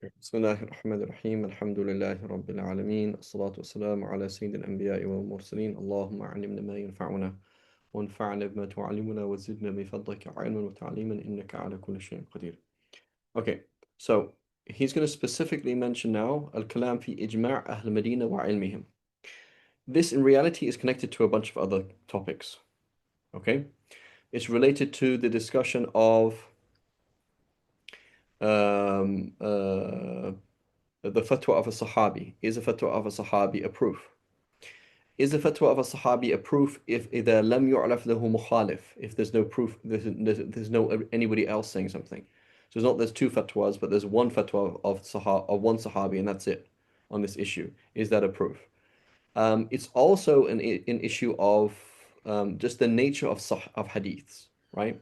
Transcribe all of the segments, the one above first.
بسم الله الرحمن الرحيم الحمد لله رب العالمين الصلاة والسلام على سيد الأنبياء والمرسلين اللهم علمنا ما ينفعنا وانفعنا بما تعلمنا وزدنا بفضلك علما وتعليما إنك على كل شيء قدير. Okay, so he's going to specifically mention now الكلام في إجماع أهل المدينة وعلمهم. This in reality is connected to a bunch of other topics. Okay, it's related to the discussion of um, uh, the fatwa of a Sahabi. Is a fatwa of a Sahabi a proof? Is the fatwa of a Sahabi a proof if إذا لم يعرف له مخالف? If there's no proof, there's no anybody else saying something. So it's not there's two fatwas, but there's one fatwa of one Sahabi, and that's it on this issue. Is that a proof? It's also an issue of just the nature of hadiths, right?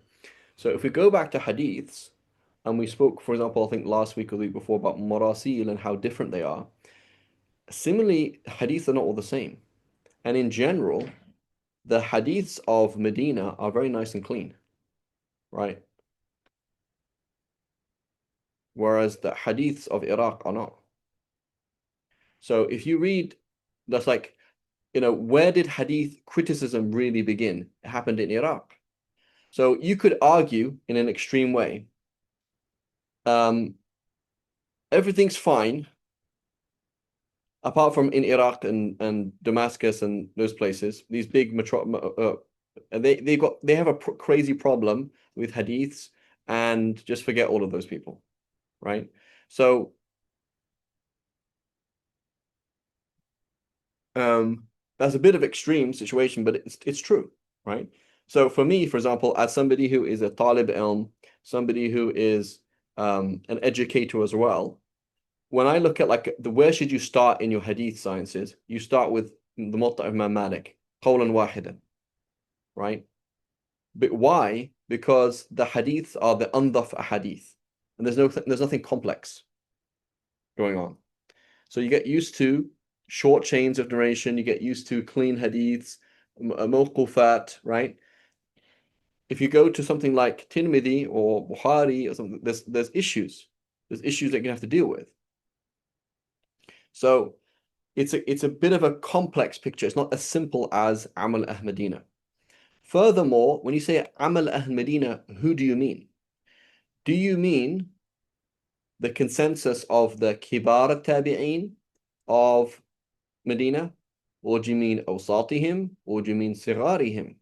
So if we go back to hadiths, and we spoke, for example, I think last week or the week before about marasil and how different they are. Similarly, hadiths are not all the same. And in general, the hadiths of Medina are very nice and clean, right? Whereas the hadiths of Iraq are not. So if you read, that's like, where did hadith criticism really begin? It happened in Iraq. So you could argue in an extreme way, everything's fine, apart from in Iraq and Damascus and those places, these big they have a crazy problem with hadiths, and just forget all of those people, right? So that's a bit of extreme situation, but it's true, right? So for me, for example, as somebody who is a talib ilm, somebody who is an educator as well, when I look at like where should you start in your hadith sciences, you start with the Muwatta of Imam Malik, qawlan wahidan, right? But why? Because the hadiths are the andaf hadith, and there's nothing complex going on. So you get used to short chains of narration, you get used to clean hadiths, mawqufat, right? If you go to something like Tirmidhi or Bukhari or something, there's issues. There's issues that you have to deal with. So it's a bit of a complex picture. It's not as simple as Amal Ahmadina. Furthermore, when you say Amal Ahmadina, who do you mean? Do you mean the consensus of the Kibar Tabi'een of Medina? Or do you mean Awsatihim? Or do you mean Sigharihim?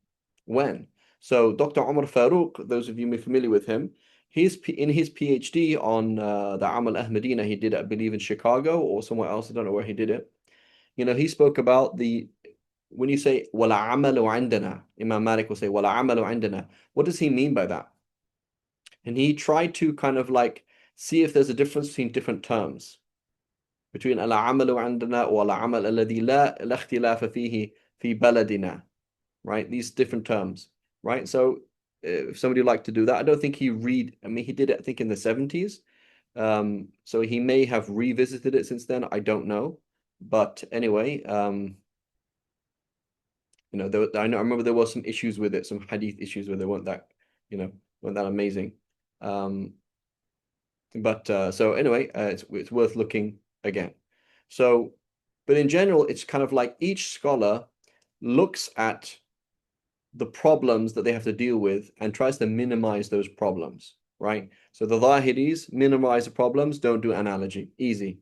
When? So Dr. Umar Farouk, those of you familiar with him, in his PhD on the Amal Ahmadina, he did it, I believe, in Chicago or somewhere else. I don't know where he did it. He spoke about when you say wala amalu indana, Imam Malik will say wala amalu indana. What does he mean by that? And he tried to kind of like see if there's a difference between different terms between al amalu indana or al amal alladhi la ikhtilafa fihi fi baladina, right? These different terms, right? So if somebody would like to do that, I don't think he did it, I think, in the 70s. So he may have revisited it since then. I don't know. But anyway, I remember there were some issues with it, some hadith issues where they weren't that, weren't that amazing. So anyway, it's worth looking again. So, but in general, it's kind of like each scholar looks at the problems that they have to deal with and tries to minimize those problems, right? So the Zahiris minimize the problems, don't do analogy, easy,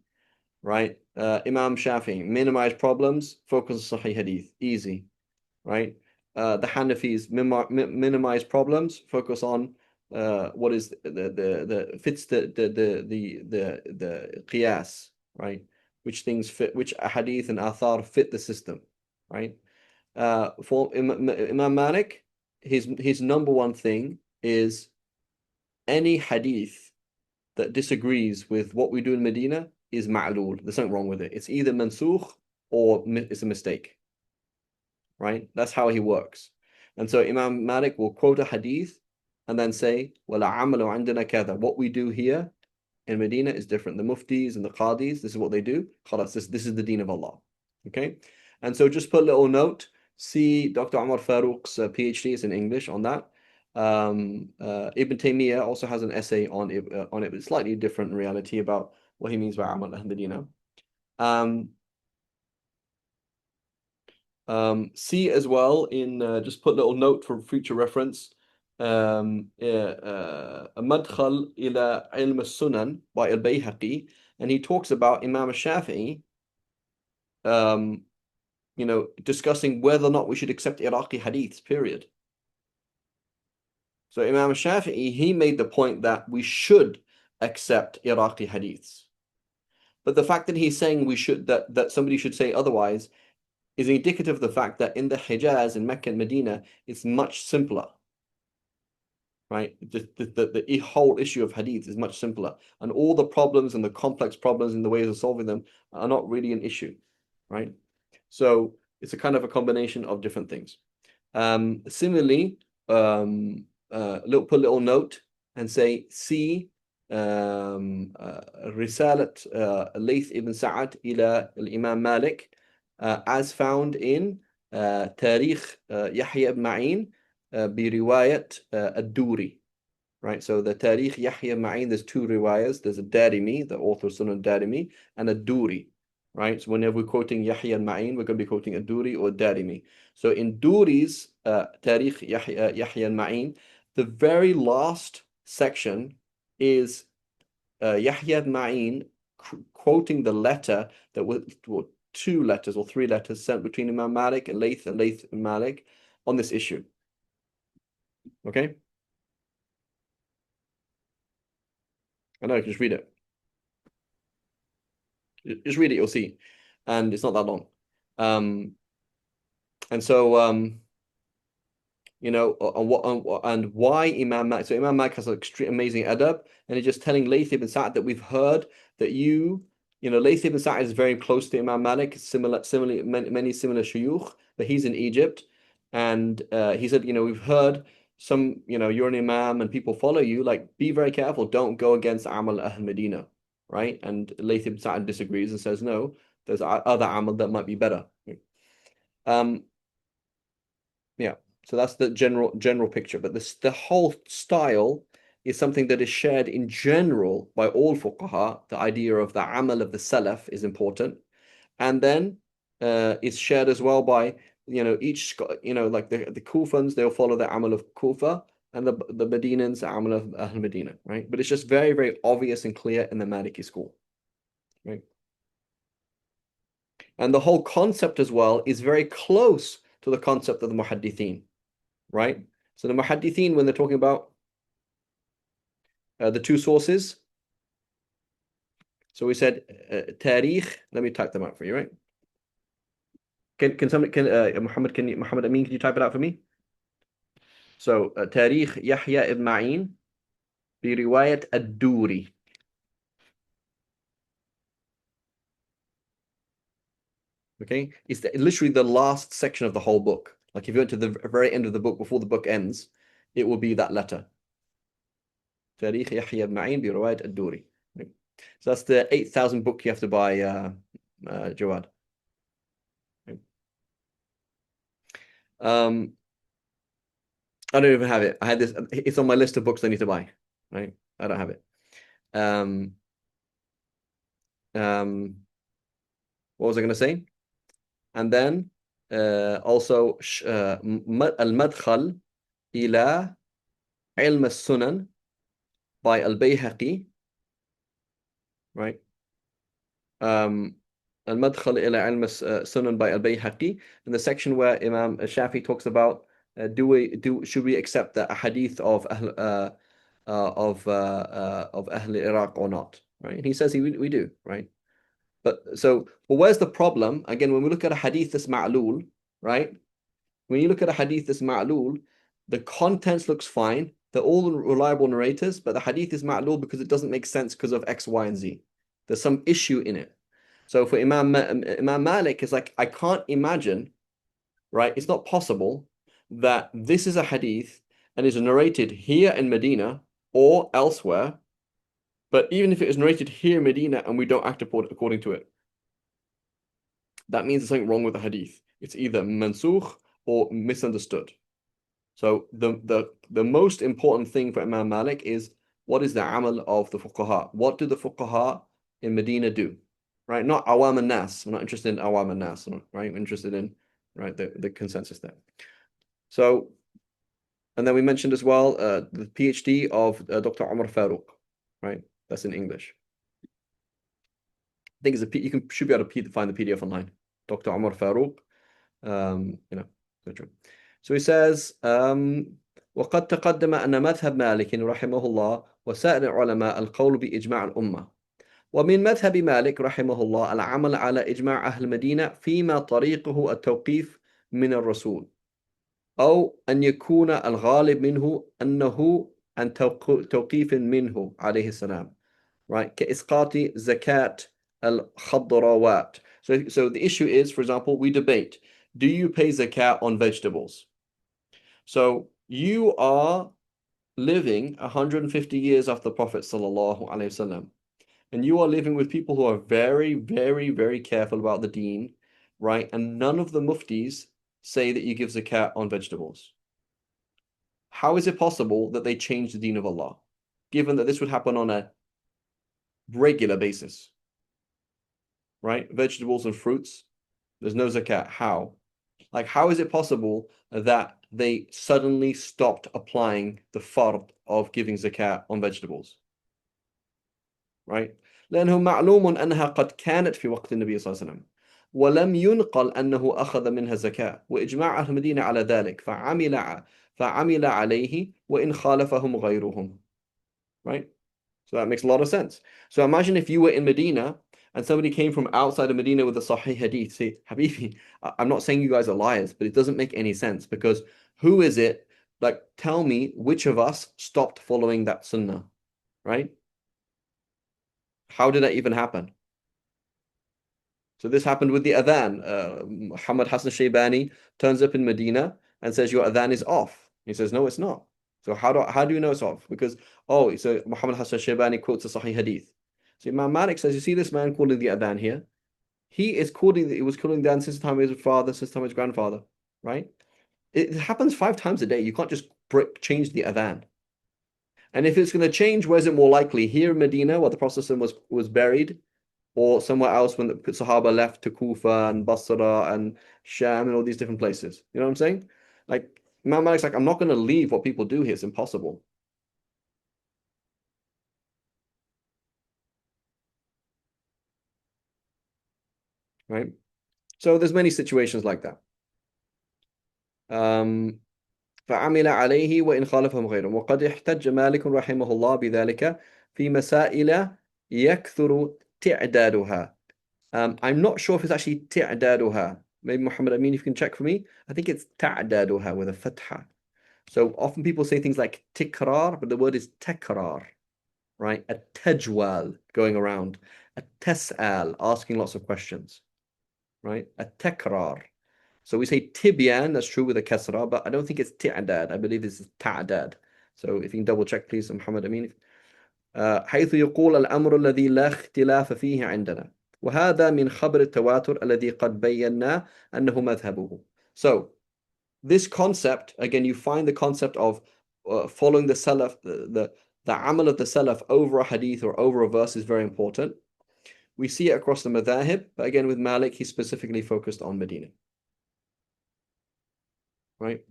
right? Imam Shafi'i, minimize problems, focus on Sahih Hadith, easy, right? The Hanafis minimize problems, focus on what is the fits the qiyas, right? Which things fit, which hadith and athar fit the system, right? For Imam Malik, his number one thing is any hadith that disagrees with what we do in Medina is ma'lul. There's something wrong with it. It's either mansukh or it's a mistake, right? That's how he works. And so Imam Malik will quote a hadith and then say, "Wala amalu عندنا كذا." What we do here in Medina is different. The muftis and the qadis, this is what they do. Khalas, this is the deen of Allah. Okay? And so just put a little note. See Dr. Umar Farouk's PhD is in English on that. Ibn Taymiyyah also has an essay on it, but slightly different in reality about what he means by Amal al-Madinah. Um, see as well in just put a little note for future reference. Madkhal ila ilm al-Sunan by al-Bayhaqi, and he talks about Imam al-Shafi'i, um, discussing whether or not we should accept Iraqi hadiths, period. So Imam al-Shafi'i, he made the point that we should accept Iraqi hadiths. But the fact that he's saying we should that somebody should say otherwise is indicative of the fact that in the Hijaz, in Mecca and Medina, it's much simpler, right? The whole issue of hadith is much simpler, and all the problems and the complex problems and the ways of solving them are not really an issue, right? So it's a kind of a combination of different things. Similarly, put a little note and say, see رسالة ليث ibn Sa'ad إلى الإمام Malik as found in تاريخ يحيى بن معين برواية الدوري. Right, so the Tarikh Yahya Ma'in, there's two riwayas. There's a Darimi, the author of Sunan Darimi, and a Duri. Right, so whenever we're quoting Yahya Ma'in, we're going to be quoting a Duri or a Darimi. So in Duri's Tarikh Yahya Ma'in, the very last section is Yahya Ma'in quoting the letter that was two letters or three letters sent between Imam Malik and Layth and Malik on this issue. Okay? I know, just read it. Just read it, you'll see. And it's not that long. And so, and why Imam Malik. So Imam Malik has an extreme amazing adab, and he's just telling Layth ibn Sa'd that we've heard that Layth ibn Sa'd is very close to Imam Malik, similarly, many similar shuyukh, but he's in Egypt. And he said, we've heard some, you're an imam and people follow you, like, be very careful, don't go against Amal Ahl Medina, right? And Layth ibn Sa'd disagrees and says, no, there's other Amal that might be better. Yeah, so that's the general picture, but the whole style is something that is shared in general by all fuqaha. The idea of the amal of the salaf is important, and then it's shared as well by each like the Kufans, they'll follow the amal of Kufa, and the Medinans the amal of Ahl Medina, right? But it's just very, very obvious and clear in the Maliki school, right? And the whole concept as well is very close to the concept of the Muhaddithin, right? So the Muhaddithin, when they're talking about the two sources, so we said Tarikh. Let me type them out for you, right? Can somebody Muhammad Amin, can you type it out for me? So Tarikh Yahya ibn Ma'in برواية الدوري. Okay, it's literally the last section of the whole book. Like if you went to the very end of the book before the book ends, it will be that letter. تاريخ يحيى بن معين برواية الدوري. So that's the 8,000 book you have to buy, Jawad. I don't even have it. I had this. It's on my list of books I need to buy. Right? I don't have it. What was I going to say? And then also المدخل إلى علم السنن by al-Bayhaqi, right? المدخل إلى علم السنن by al-Bayhaqi, in the section where Imam Shafi talks about should we accept the hadith of Ahl Iraq or not, right? And he says we do, right? But where's the problem? Again, when we look at a hadith that's ma'lul, right? When you look at a hadith that's ma'lul, the contents looks fine. They're all reliable narrators, but the hadith is ma'lul because it doesn't make sense because of X, Y, and Z. There's some issue in it. So for Imam Malik, it's like, I can't imagine, right? It's not possible that this is a hadith and is narrated here in Medina or elsewhere, but even if it is narrated here in Medina and we don't act according to it, that means there's something wrong with the hadith. It's either mansukh or misunderstood. So the most important thing for Imam Malik is what is the amal of the fuqaha? What do the fuqaha in Medina do? Right? Not awam and nas. We're not interested in awam and nas, right? We're interested in right the consensus there. So, and then we mentioned as well the PhD of Dr. Omar Farouk, right? That's in English. I think it's you should be able to find the PDF online. Dr. Omar Farouk, etc. So he says, وقد تقدم أن مذهب مالك رحمه الله وسائر العلماء القول بإجماع الأمة ومن مذهب مالك رحمه الله العمل على إجماع أهل المدينة فيما طريقه التوقيف من الرسول أو أن يكون الغالب منه أنه عن توقيف منه عليه السلام right كإسقاط زكاة الخضروات. So the issue is, for example, we debate, do you pay zakat on vegetables? So you are living 150 years after the Prophet sallallahu alaihi wasallam, and you are living with people who are very, very, very careful about the deen, right? And none of the muftis say that you give zakat on vegetables. How is it possible that they change the deen of Allah, given that this would happen on a regular basis, right? Vegetables and fruits, there's no zakat. How? Like, how is it possible that they suddenly stopped applying the fard of giving zakat on vegetables? Right? لأنه معلوم أنها قد كانت في وقت النبي صلى الله عليه وسلم ولم ينقل أنه أخذ منها زكاة وإجماع أهل المدينة على ذلك فعمل عليه وإن خالفهم غيرهم. Right? So that makes a lot of sense. So imagine if you were in Medina and somebody came from outside of Medina with a Sahih Hadith. See, Habibi, I'm not saying you guys are liars, but it doesn't make any sense because who is it? Like, tell me which of us stopped following that sunnah, right? How did that even happen? So this happened with the adhan. Muhammad Hassan Shaybani turns up in Medina and says, your adhan is off. He says, no, it's not. So how do you know it's off? Because, oh, so Muhammad Hassan Shaybani quotes a Sahih Hadith. So Imam Malik says, you see this man calling the adhan here? He was calling the adhan since the time of his father, since the time of his grandfather, right? It happens 5 times a day. You can't just change the adhan. And if it's going to change, where's it more likely? Here in Medina, where the Prophet was buried, or somewhere else when the Sahaba left to Kufa and Basra and Sham and all these different places. You know what I'm saying? Like, Imam Malik's like, I'm not going to leave what people do here. It's impossible. Right? So there's many situations like that. فعمل عليه وإن خالفهم غيرهم وقد احتج مالك رحمه الله بذلك في مسائل يكثر تعدادها. I'm not sure if it's actually تعدادها. Maybe Muhammad Amin, if you can check for me. I think it's تعدادها with a fatha. So often people say things like tikrar, but the word is tekrar, right? A tajwal, going around. A tes'al, asking lots of questions, right? A tekrar. So we say tibyan, that's true with a kasra, but I don't think it's ti'adad. I believe it's ta'adad. So if you can double check, please, Muhammad Amin. حيث يقول الأمر الذي لا اختلاف فيه عندنا وهذا من خبر التواتر الذي قد بينا أنه مذهبه. So this concept, again, you find the concept of following the salaf, the amal of the salaf over a hadith or over a verse is very important. We see it across the madhahib, but again, with Malik, he's specifically focused on Medina. Right?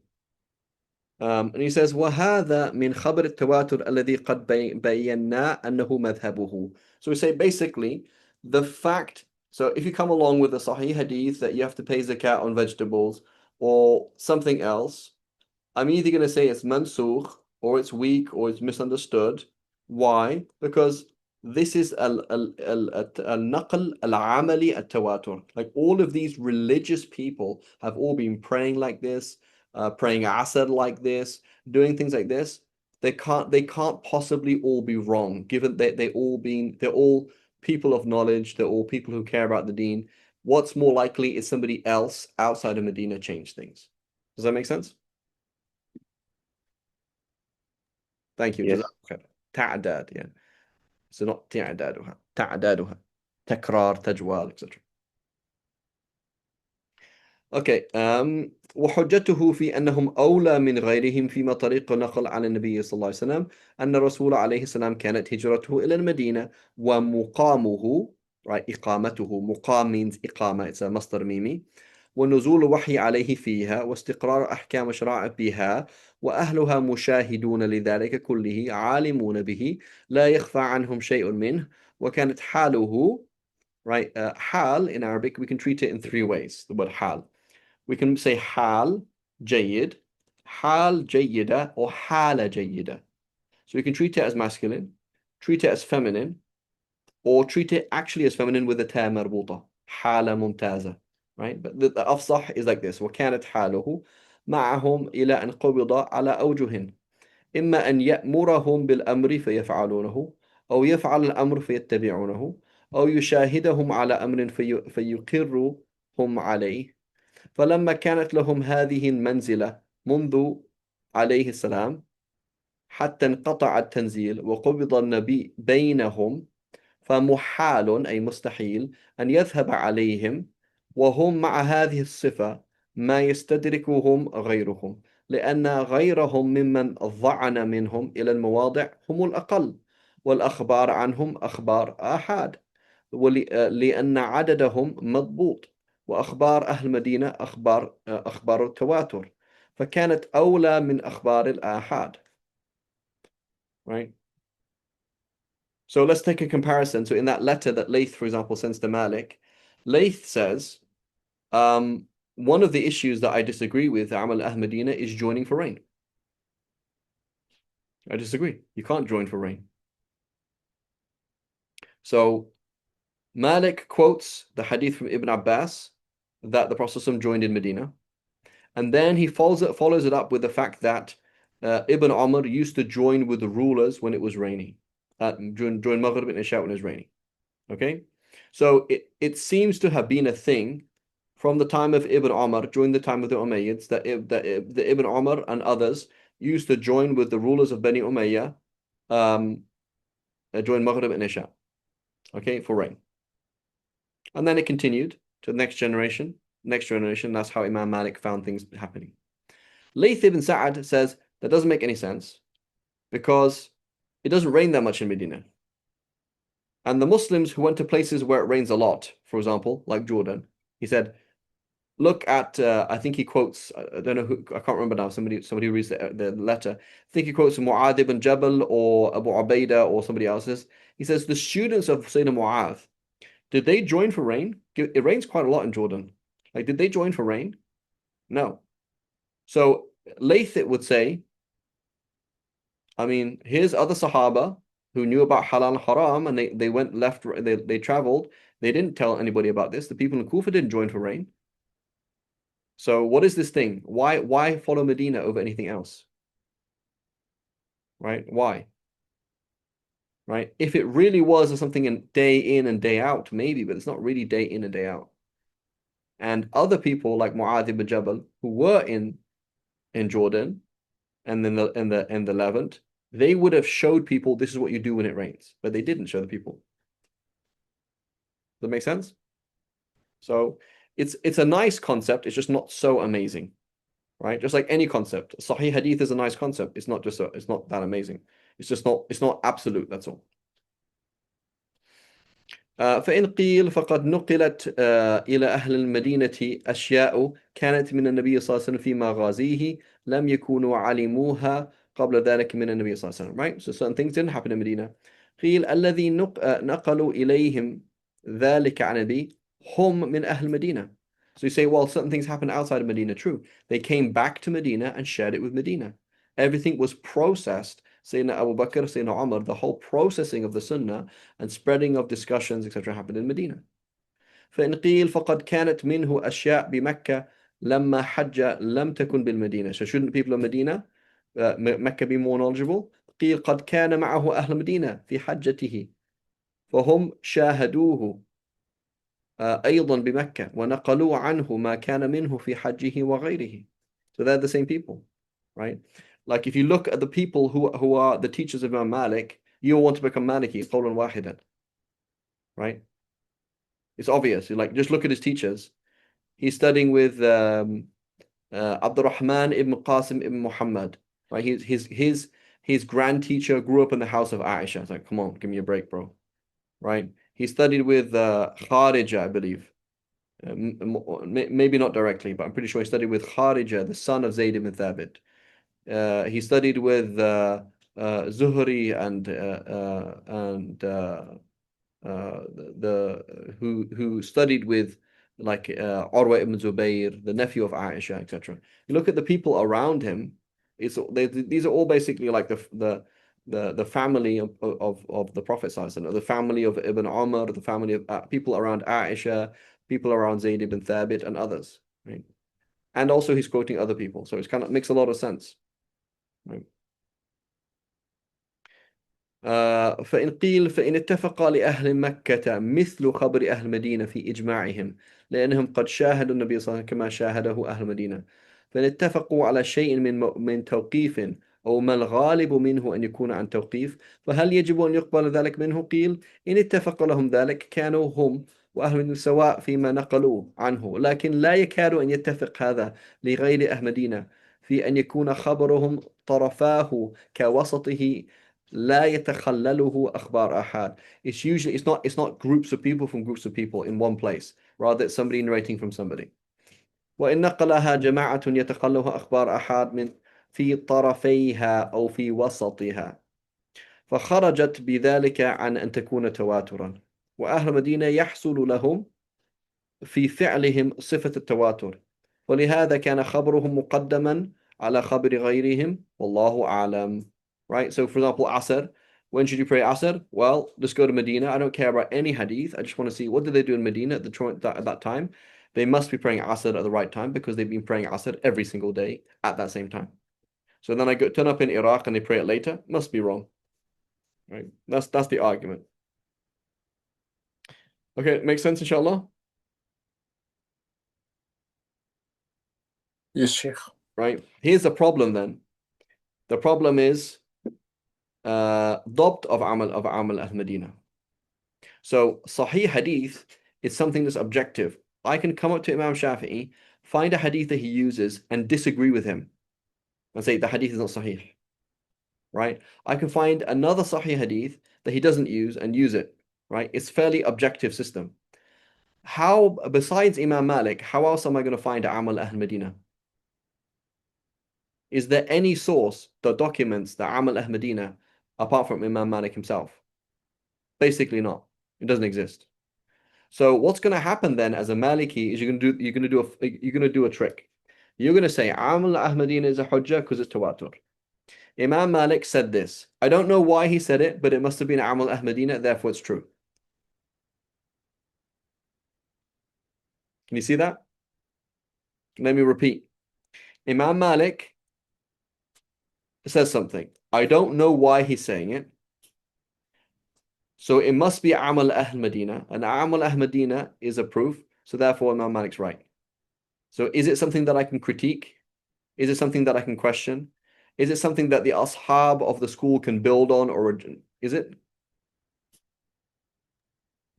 And he says, وَهَذَا مِنْ خَبْرِ التَّوَاتُرِ الَّذِي قَدْ بَيَّنَّا أَنَّهُ مَذْهَبُهُ. So we say basically, the fact, so if you come along with a Sahih hadith that you have to pay zakat on vegetables or something else, I'm either going to say it's mansukh or it's weak or it's misunderstood. Why? Because this is al-naql al-amali at-tawatur. Like all of these religious people have all been praying like this, praying asr like this, doing things like this. They can't possibly all be wrong, given that they're all people of knowledge, they're all people who care about the deen. What's more likely is somebody else outside of Medina change things. Does that make sense? Thank you. Yes. جزاك خير. تعداد, yeah. So not تعدادها. تعدادها. تكرار, تجوال, etc. Okay. وحجته في أنهم أولى من غيرهم فيما طريق نقل عن النبي صلى الله عليه وسلم أن الرسول عليه السلام كانت هجرته إلى المدينة ومقامه right إقامته مقام means إقامة it's a مصدر ميمي ونزول وحي عليه فيها واستقرار أحكام شرائع بها وأهلها مشاهدون لذلك كله عالمون به لا يخفى عنهم شيء منه وكانت حاله right حال in Arabic we can treat it in three ways the word حال we can say حال جيد حال جيدة or حالة جيدة so we can treat it as masculine treat it as feminine or treat it actually as feminine with a تاء مربوطة حالة ممتازة right but the أفصح is like this وكانت حاله معهم إلى أن قبض على أوجه إما أن يأمرهم بالأمر فيفعلونه أو يفعل الأمر فيتبعونه أو يشاهدهم على أمر فيقرهم عليه فلما كانت لهم هذه المنزلة منذ عليه السلام حتى انقطع التنزيل وقبض النبي بينهم فمحال أي مستحيل أن يذهب عليهم وهم مع هذه الصفة ما يستدركهم غيرهم لأن غيرهم ممن ضعن منهم إلى المواضع هم الأقل والأخبار عنهم أخبار آحاد لأن عددهم مضبوط وأخبار أهل المدينة أخبار التواتر فكانت أولى من أخبار الآحاد right. So let's take a comparison. So in that letter that Layth, for example, sends to Malik, Layth says, one of the issues that I disagree with Amal Ahmadina is joining for rain. I disagree. You can't join for rain. So Malik quotes the hadith from Ibn Abbas that the Prophet ﷺ joined in Medina. And then he follows it up with the fact that Ibn Umar used to join with the rulers when it was raining. During Maghrib and Isha when it was raining. Okay? So it seems to have been a thing from the time of Ibn Umar, during the time of the Umayyads, that the Ibn Umar and others used to join with the rulers of Bani Umayyah during Maghrib and Isha. Okay, for rain. And then it continued to the next generation. That's how Imam Malik found things happening. Layth ibn Sa'ad says that doesn't make any sense because it doesn't rain that much in Medina. And the Muslims who went to places where it rains a lot, for example, like Jordan, he said, look at, I think he quotes, I don't know who, I can't remember now, somebody who reads the letter. I think he quotes Mu'adh ibn Jabal or Abu Ubaidah or somebody else's. He says, the students of Sayyidina Mu'adh, did they join for rain? It rains quite a lot in Jordan. Like, did they join for rain? No. So Layth would say, I mean, here's other Sahaba who knew about halal and haram and they went left, they traveled. They didn't tell anybody about this. The people in Kufa didn't join for rain. So what is this thing? Why follow Medina over anything else? Right? Why? Right? If it really was something in day in and day out, maybe, but it's not really day in and day out. And other people like Mu'adh ibn Jabal who were in Jordan and then in the Levant, they would have showed people this is what you do when it rains, but they didn't show the people. Does that make sense? So it's a nice concept, it's just not so amazing. Right? Just like any concept. Sahih hadith is a nice concept. It's not that amazing. It's not absolute, that's all. فإن قيل فقد نقلت إلى أهل المدينة أشياء كانت من النبي صلى الله عليه وسلم في مغازيه لم يكونوا علموها قبل ذلك من النبي صلى الله عليه وسلم. Right? So certain things didn't happen in Medina. قيل الذي نقلوا إليهم ذلك عن النبي هم من أهل المدينة. So you say, well, certain things happened outside of Medina. True. They came back to Medina and shared it with Medina. Everything was processed. Sayyidina Abu Bakr, Sayyidina Umar, the whole processing of the Sunnah and spreading of discussions, etc. happened in Medina. فإن قيل فقد كانت منه أشياء بمكة لما حج لم تكن بالمدينة. So shouldn't people of Medina, Mecca be more knowledgeable? قيل قد كان معه أهل مدينة في حجته فهم شاهدوه أيضا بمكة ونقلوا عنه ما كان منه في حجه وغيره. So they're the same people, right? Like if you look at the people who are the teachers of Imam Malik, you want to become Maliki, قولا واحدا, right? It's obvious. You like just look at his teachers. He's studying with Abdurrahman ibn Qasim ibn Muhammad, right? His grand teacher grew up in the house of Aisha. It's like, come on, give me a break, bro, right? He studied with Kharija, I believe. Maybe not directly, but I'm pretty sure he studied with Kharija, the son of Zayd ibn Thabit. He studied with Zuhri and who studied with like Urwa ibn Zubayr, the nephew of Aisha, etc. You look at the people around him. These are all basically like the family of the Prophet ﷺ, the family of Ibn Umar, the family of people around Aisha, people around Zayd ibn Thabit, and others. Right? And also he's quoting other people, so it kind of makes a lot of sense. Right? فإن قيل فإن اتفق لأهل مكة مثل خبر أهل المدينة في إجماعهم لأنهم قد شاهدوا النبي صلى الله عليه وسلم كما شاهده أهل المدينة فإن اتفقوا على شيء من توقيف أو ما الغالب منه أن يكون عن توقيف فهل يجب أن يقبل ذلك منه؟ قيل إن اتفق لهم ذلك كانوا هم وأهل المدينة سواء فيما نقلوا عنه لكن لا يكاد أن يتفق هذا لغير أهل المدينة في أن يكون خبرهم طرفاه كوسطه لا يتخلله أخبار أحد. It's not groups of people in one place. Rather, it's somebody narrating from somebody. وإن نقلها جماعة يتخلها أخبار أحد من في طرفيها أو في وسطها فخرجت بذلك عن أن تكون تواترا وأهل المدينة يحصل لهم في فعلهم صفة التواتر ولهذا كان خبرهم مقدما على خبر غيرهم والله أعلم. Right? So for example, Asr. When should you pray Asr? Well, let's go to Medina. I don't care about any hadith. I just want to see what did they do in Medina at that time. They must be praying Asr at the right time because they've been praying Asr every single day at that same time. So then turn up in Iraq and they pray it later. Must be wrong. Right? That's the argument. Okay, makes sense, inshallah? Yes, Sheikh. Right? Here's the problem then. The problem is ضبط of Amal al-Madinah. So Sahih Hadith is something that's objective. I can come up to Imam Shafi'i, find a hadith that he uses and disagree with him and say the hadith is not Sahih. Right? I can find another Sahih Hadith that he doesn't use and use it. Right? It's fairly objective system. How, besides Imam Malik, how else am I going to find Amal al-Madinah? Is there any source that documents the Amal al-Madinah apart from Imam Malik himself? Basically not. It doesn't exist. So what's going to happen then as a Maliki is you're going to do a trick. You're going to say Amal al-Madinah is a hujjah because it's tawatur. Imam Malik said this. I don't know why he said it, but it must have been Amal al-Madinah, therefore it's true. Can you see that? Let me repeat. Imam Malik says something. I don't know why he's saying it. So it must be Amal al-Madinah, and Amal al-Madinah is a proof, so therefore Imam Malik's right. So is it something that I can critique? Is it something that I can question? Is it something that the ashab of the school can build on, or is it?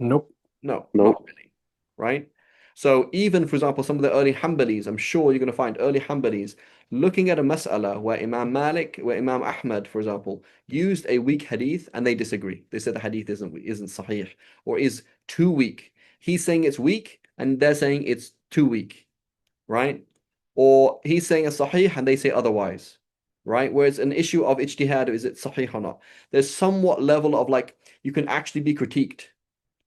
Nope. No, not really, right? So even, for example, some of the early Hanbalis, I'm sure you're going to find early Hanbalis looking at a mas'ala where Imam Malik, where Imam Ahmad, for example, used a weak hadith and they disagree. They said the hadith isn't sahih or is too weak. He's saying it's weak and they're saying it's too weak, right? Or he's saying it's sahih and they say otherwise, right? Whereas an issue of ijtihad, is it sahih or not? There's somewhat level of like, you can actually be critiqued,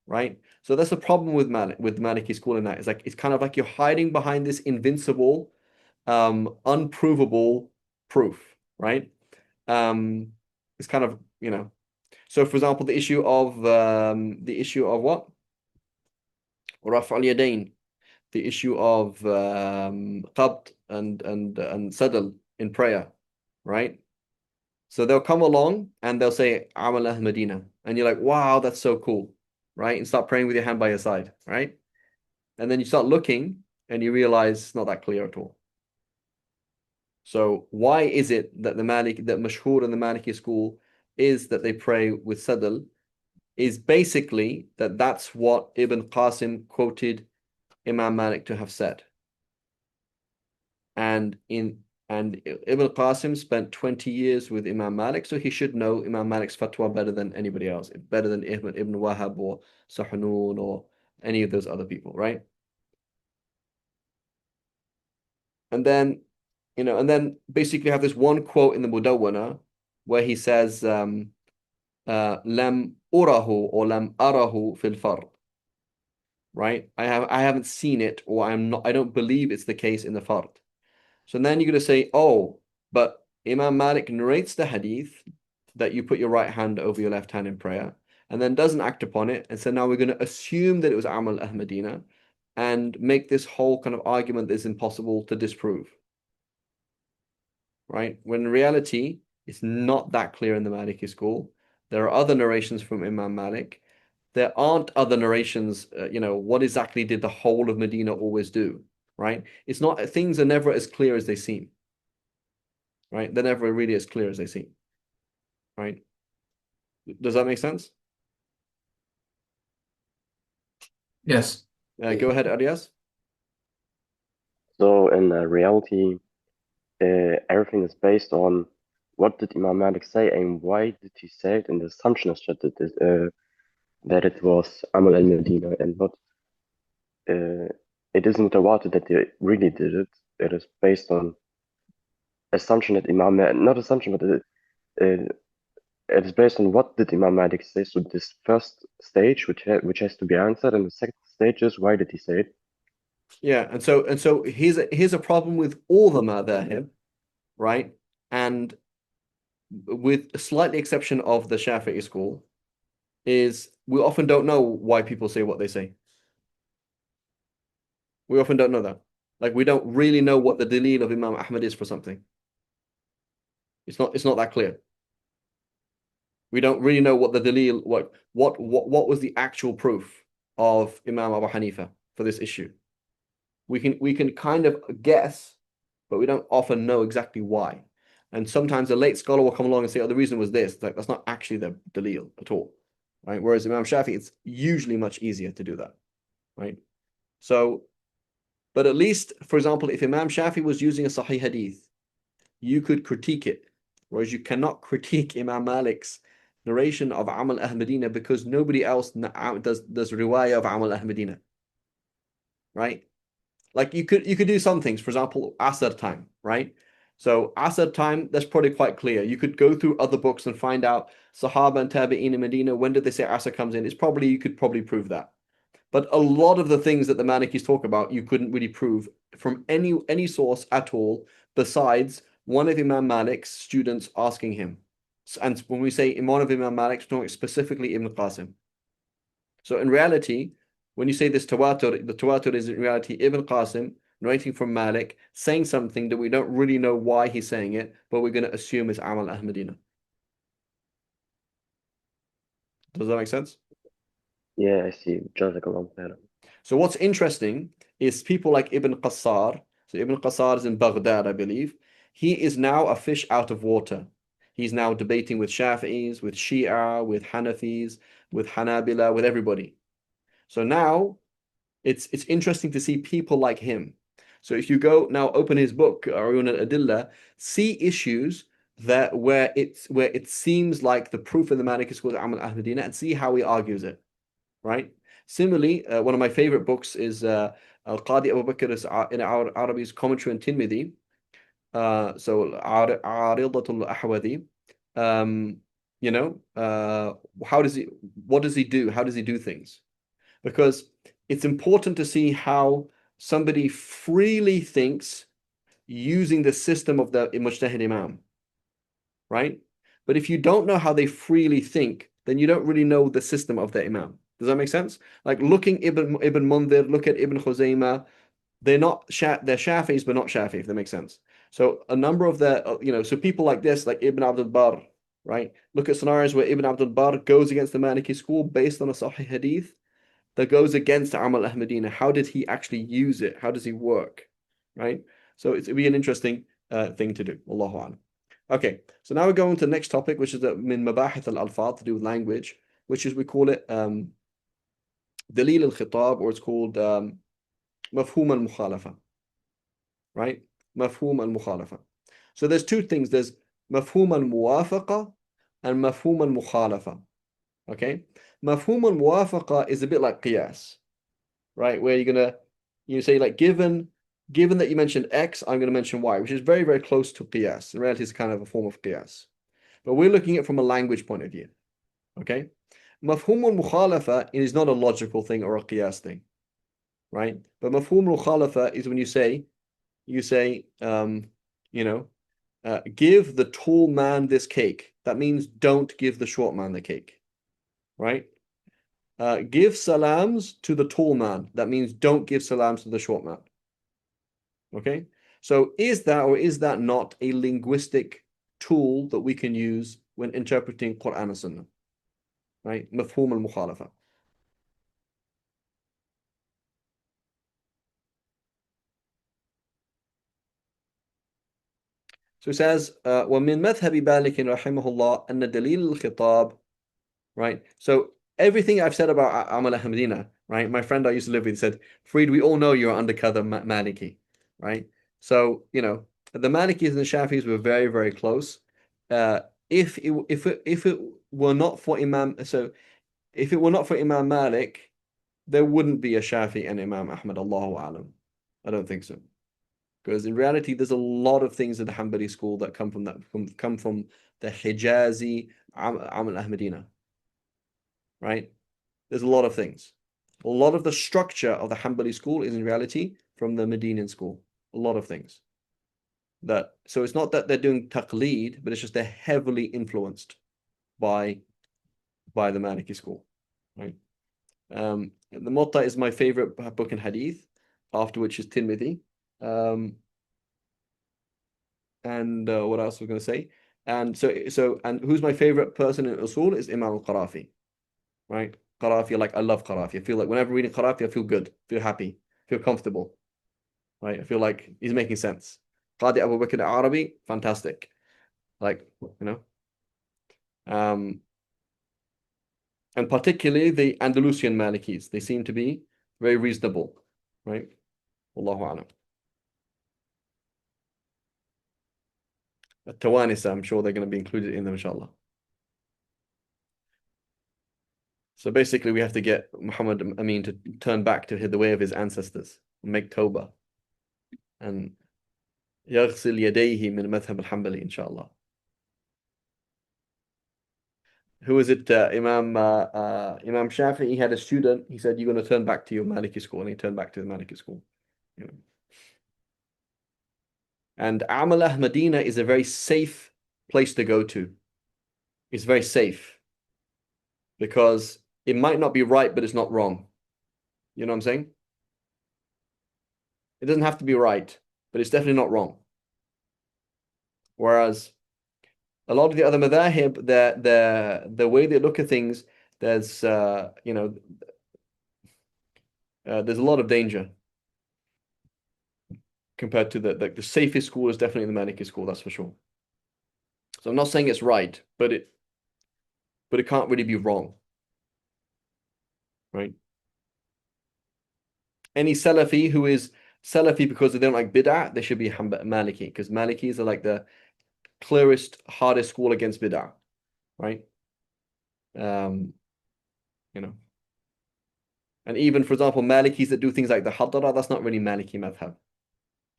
right? So that's the problem with Maliki school in that. It's like it's kind of like you're hiding behind this invincible, unprovable proof, right? It's kind of, So for example, the issue of what? Raf' al-Yadayn, the issue of qabd and sadl in prayer, right? So they'll come along and they'll say Amal al-Madinah, and you're like, wow, that's so cool, right? And start praying with your hand by your side, right? And then you start looking and you realize it's not that clear at all. So why is it that that mashhur in the Maliki school is that they pray with sadl? Is basically that's what Ibn Qasim quoted Imam Malik to have said. and Ibn Qasim spent 20 years with Imam Malik, so he should know Imam Malik's fatwa better than anybody else, better than Ibn Wahab or Sahnun or any of those other people, right? And then, and then basically have this one quote in the Mudawwana where he says, "Lam urahu or lam arahu fil fard." Right? I haven't seen it, or I don't believe it's the case in the fard. So then you're going to say, oh, but Imam Malik narrates the hadith that you put your right hand over your left hand in prayer, and then doesn't act upon it. And so now we're going to assume that it was Amal Ahmadina and make this whole kind of argument that is impossible to disprove. Right? When in reality, it's not that clear in the Maliki school. There are other narrations from Imam Malik. There aren't other narrations, what exactly did the whole of Medina always do? Right? It's not, things are never as clear as they seem. Right? They're never really as clear as they seem. Right? Does that make sense? Yes. Go ahead, Arias. So in reality, everything is based on what did Imam Malik say and why did he say it, and the assumption is that it was Amal al-Medina and not it isn't mutawatir that they really did it. It is based on assumption that Imam Malik, not assumption, but it is based on what did Imam Malik say. So this first stage, which has to be answered, and the second stage is why did he say it? Yeah, and so here's a problem with all the madhahib, right? And with a slightly exception of the Shafi'i school, is we often don't know why people say what they say. We often don't know that. Like we don't really know what the dalil of Imam Ahmad is for something. It's not that clear. We don't really know what the dalil, what was the actual proof of Imam Abu Hanifa for this issue. We can kind of guess, but we don't often know exactly why. And sometimes a late scholar will come along and say, "Oh, the reason was this." Like that's not actually the dalil at all, right? Whereas Imam Shafi, it's usually much easier to do that, right? So, but at least, for example, if Imam Shafi was using a Sahih Hadith, you could critique it, whereas you cannot critique Imam Malik's narration of Amal Ahmadina because nobody else does riwayah of Amal Ahmadina, right? Like you could do some things, for example, Asr time, right? So Asr time, that's probably quite clear. You could go through other books and find out Sahaba and Tabi'in in Medina, when did they say Asr comes in? You could probably prove that. But a lot of the things that the Malikis talk about, you couldn't really prove from any source at all, besides one of Imam Malik's students asking him. And when we say one of Imam Malik's, we're talking specifically Ibn Qasim. So in reality, when you say this tawatur, the tawatur is in reality Ibn Qasim narrating from Malik, saying something that we don't really know why he's saying it, but we're going to assume is Amal Ahmadina. Does that make sense? Yeah, I see. Jazakallah khairan. So what's interesting is people like Ibn Qassar. So Ibn Qassar is in Baghdad, I believe. He is now a fish out of water. He's now debating with Shafi'is, with Shia, with Hanafis, with Hanabila, with everybody. So now it's interesting to see people like him. So if you go now open his book, Uyun al-Adillah, see issues where it seems like the proof of the Maliki school is Amal Ahmadina and see how he argues it, right? Similarly, one of my favorite books is Al-Qadi Abu Bakr in Arabi's commentary on Tirmidhi. So Aridatul Ahwadi. What does he do? How does he do things? Because it's important to see how somebody freely thinks using the system of the Mujtahid Imam, right? But if you don't know how they freely think, then you don't really know the system of the Imam. Does that make sense? Like looking Ibn Mundhir, look at Ibn Khuzaymah, they're Shafis, but not Shafi, if that makes sense. So a number of so people like this, like Ibn Abdul Barr, right? Look at scenarios where Ibn Abdul Barr goes against the Maliki school based on a Sahih Hadith that goes against Amal Ahmadina. How did he actually use it? How does he work? Right? So it'd be an interesting thing to do. Allahu A'lam. Okay, so now we're going to the next topic, which is the min mabahith al-alfaz, to do with language, which is we call it dalil al-khitab, or it's called mafhum al-mukhalafa. Right? مفهوم المخالفة. So there's two things. There's مفهوم الموافقة and مفهوم المخالفة. Okay? مفهوم الموافقة is a bit like قياس, right? Where you say like given that you mentioned X, I'm going to mention Y, which is very, very close to qiyas. In reality, it's kind of a form of qiyas. But we're looking at it from a language point of view. Okay? Mafhum al-mukhalafa is not a logical thing or a qiyas thing. Right? But mafhum al-mukhalafa is when you say, give the tall man this cake. That means don't give the short man the cake. Right? Give salams to the tall man. That means don't give salams to the short man. Okay? So is that or is that not a linguistic tool that we can use when interpreting Quran and Sunnah? Right? Mafhum al-mukhalafa. So it says, وَمِن مَذْهَبِ مَالِكٍ رَحِمَهُ اللَّهِ أَنَّ دَلِيلَ الْخِطَابِ. Right? So everything I've said about Amal Ahmadina, right? My friend I used to live with said, Freed, we all know you're undercover Maliki, right? So, the Malikis and the Shafis were very, very close. If it were not for Imam Malik, there wouldn't be a Shafi and Imam Ahmad, Allahu Alam. I don't think so. Because in reality, there's a lot of things in the Hanbali school that come from the Hijazi Amal Ahmadina. Right? There's a lot of things. A lot of the structure of the Hanbali school is in reality from the Medinan school. A lot of things. So it's not that they're doing taqleed, but it's just they're heavily influenced by the Maliki school. Right? The Muwatta is my favorite book in Hadith, after which is Tirmidhi. And what else was I going to say? And who's my favorite person in Usul is Imam al-Qarafi. Right? Qarafi, I love Qarafi. I feel like whenever reading Qarafi, I feel good, feel happy, feel comfortable. Right? I feel like he's making sense. Qadi Abu Bakr al-Arabi, fantastic. And particularly the Andalusian Malikis, they seem to be very reasonable. Right? Wallahu a'lam. Tawanisa, I'm sure they're going to be included in them, inshallah. So basically, we have to get Muhammad Amin to turn back to the way of his ancestors, make tawbah, and يغسل يديه من مذهب الحنبلي, inshallah. Who is it? Imam Shafi'i, he had a student. He said, "You're going to turn back to your Maliki school," and he turned back to the Maliki school. And Amal Ahmadina is a very safe place to go to. It's very safe because it might not be right, but it's not wrong. You know what I'm saying? It doesn't have to be right, but it's definitely not wrong. Whereas a lot of the other madhahib, the way they look at things, there's a lot of danger compared to the safest school is definitely the Maliki school, that's for sure. So I'm not saying it's right, but it can't really be wrong. Right? Any Salafi who is Salafi because they don't like bid'ah, they should be Maliki, because Malikis are like the clearest, hardest school against bid'ah, right? And even, for example, Malikis that do things like the Hadara, that's not really Maliki madhab,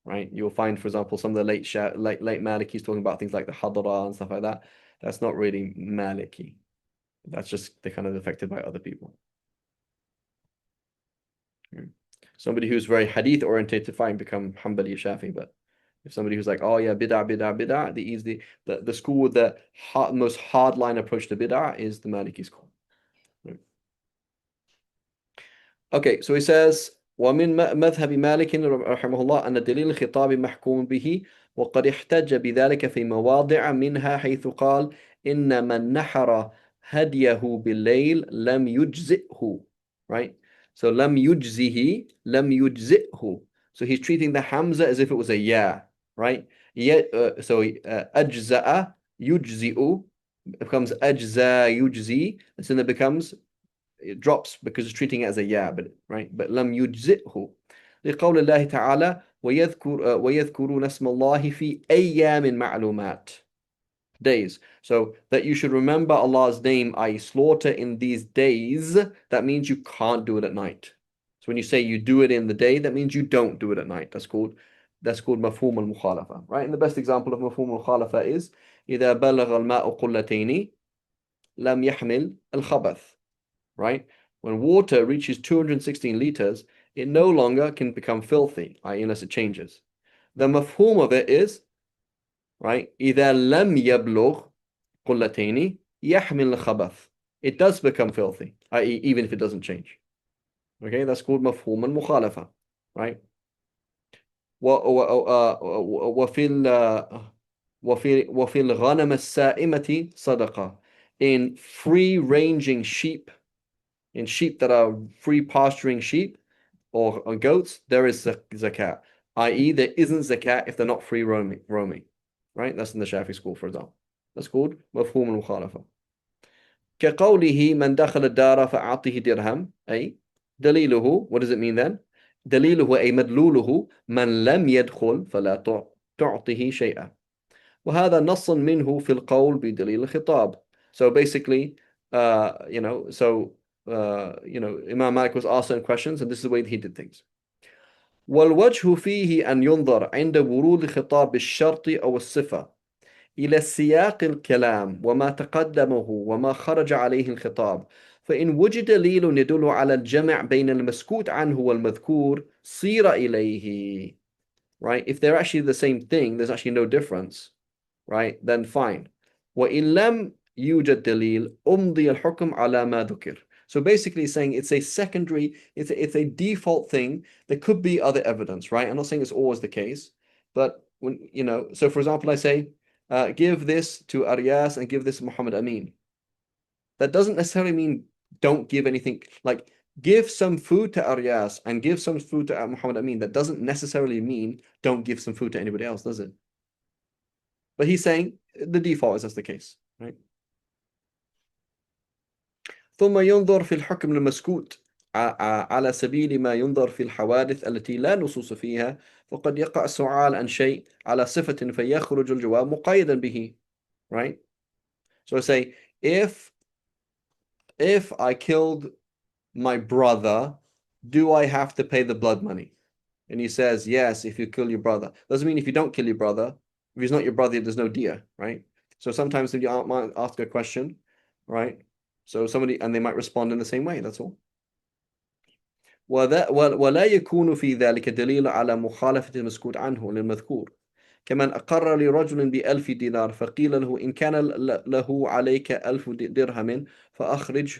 right? You'll find, for example, some of the late Malikis talking about things like the Hadara and stuff like that. That's not really Maliki. That's just they're kind of affected by other people. Somebody who's very hadith oriented, fine, become Hanbali Shafi, but if somebody who's like, oh yeah, bid'ah, the school with the most hardline approach to bid'ah is the Maliki school. Right. Okay, so he says, ومن مذهب مالك رحمه الله أن دليل الخطاب محكوم به وقد احتج بذلك في مواضع منها حيث قال إن من نحر هديه بالليل لم يجزئه. Right? So لم يجزه لم يجزئه. So he's treating the Hamza as if it was a ya, right? So أجزأ يجزئ becomes أجزا يجزي, and so then it drops because it's treating it as a ya, but right? But لم يجزئه لقول الله تعالى ويذكرون اسم الله في أيام معلومات. Days. So that you should remember Allah's name, i.e. slaughter in these days, that means you can't do it at night. So when you say you do it in the day, that means you don't do it at night. That's called مفهوم المخالفة, right? And the best example of مفهوم المخالفة is إذا بلغ الماء قلتين لم يحمل الخبث, right? When water reaches 216 liters, it no longer can become filthy, i.e. unless it changes. The mafhum of it is, right? إذا لم يبلغ قلتين يحمل الخبث. It does become filthy, i.e. even if it doesn't change. Okay, that's called مفهوم المخالفة, right? وفي الغنم السائمة صدقة. In free-ranging sheep, in sheep that are free pasturing sheep or goats, there is zakat, i.e. there isn't zakat if they're not free roaming, right? That's in the Shafi school, for example. That's called مفهوم المخالفة. كقوله من دخل الدار فأعطه درهم, أي دليله, what does it mean then? دليله أي مدلوله من لم يدخل فلا تعطه شيئا. وهذا نص منه في القول بدليل الخطاب. So basically, Imam Malik was asked certain questions, and this is the way he did things. والوجه فيه أن ينظر عند ورود الخطاب بالشرط أو الصفة إلى السياق الكلام وما تقدمه وما خرج عليه الخطاب. فإن وجد دليل يدل على الجمع بين المسكوت عنه والمذكور صير إليه. Right? If they're actually the same thing, there's actually no difference, right? Then fine. وإن لم يوجد دليل أمضي الحكم على ما ذكر. So basically saying it's a secondary, it's a default thing. There could be other evidence, right? I'm not saying it's always the case, but when, so for example, I say, give this to Aryas and give this to Muhammad Amin. That doesn't necessarily mean don't give anything. Like, give some food to Aryas and give some food to Muhammad Amin. That doesn't necessarily mean don't give some food to anybody else, does it? But he's saying the default is that's the case, right? ثم ينظر في الحكم المسكوت على سبيل ما ينظر في الحوادث التي لا نصوص فيها، فقد يقع السؤال عن شيء على صفة فيخرج الجواب مقيدا به, right? So I say, if I killed my brother, do I have to pay the blood money? And he says, yes, if you kill your brother. Doesn't mean if you don't kill your brother, if he's not your brother, there's no diya, right? So sometimes if you might ask a question, right? So somebody, and they might respond in the same way, that's all. ولا يكون في ذلك دليل على مخالفة المسكوت عنه للمذكور. كمن أقر لرجل ب1000 دينار فقيل له إن كان له عليك 1000 درهم فأخرج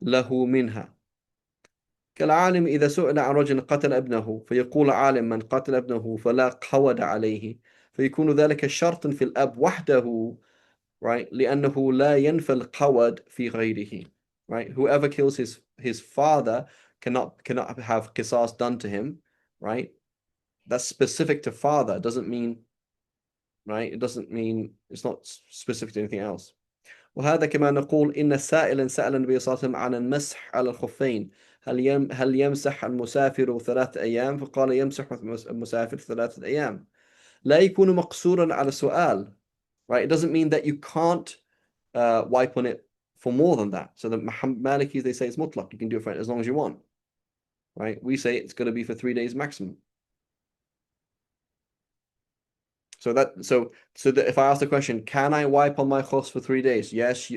له منها. كالعالم إذا سئل عن رجل قتل ابنه فيقول عالم من قتل ابنه فلا قود عليه، فيكون ذلك شرط في الأب وحده, right? لأنه لا ينفى القود في غيره, right? Whoever kills his father cannot have qisas done to him, right? That's specific to father. It doesn't mean, right? It doesn't mean it's not specific to anything else. وهذا كما نقول إن سائلا سأل النبي صلى الله عليه وسلم عن المسح على الخفين هل يمسح المسافر 3 أيام فقال يمسح المسافر 3 أيام. لا يكون مقصورا على سؤال, right? It doesn't mean that you can't wipe on it for more than that. So the Malikis, they say it's mutlaq. You can do it for as long as you want, right? We say it's going to be for 3 days maximum. So that if I ask the question, can I wipe on my khus for 3 days? Yes,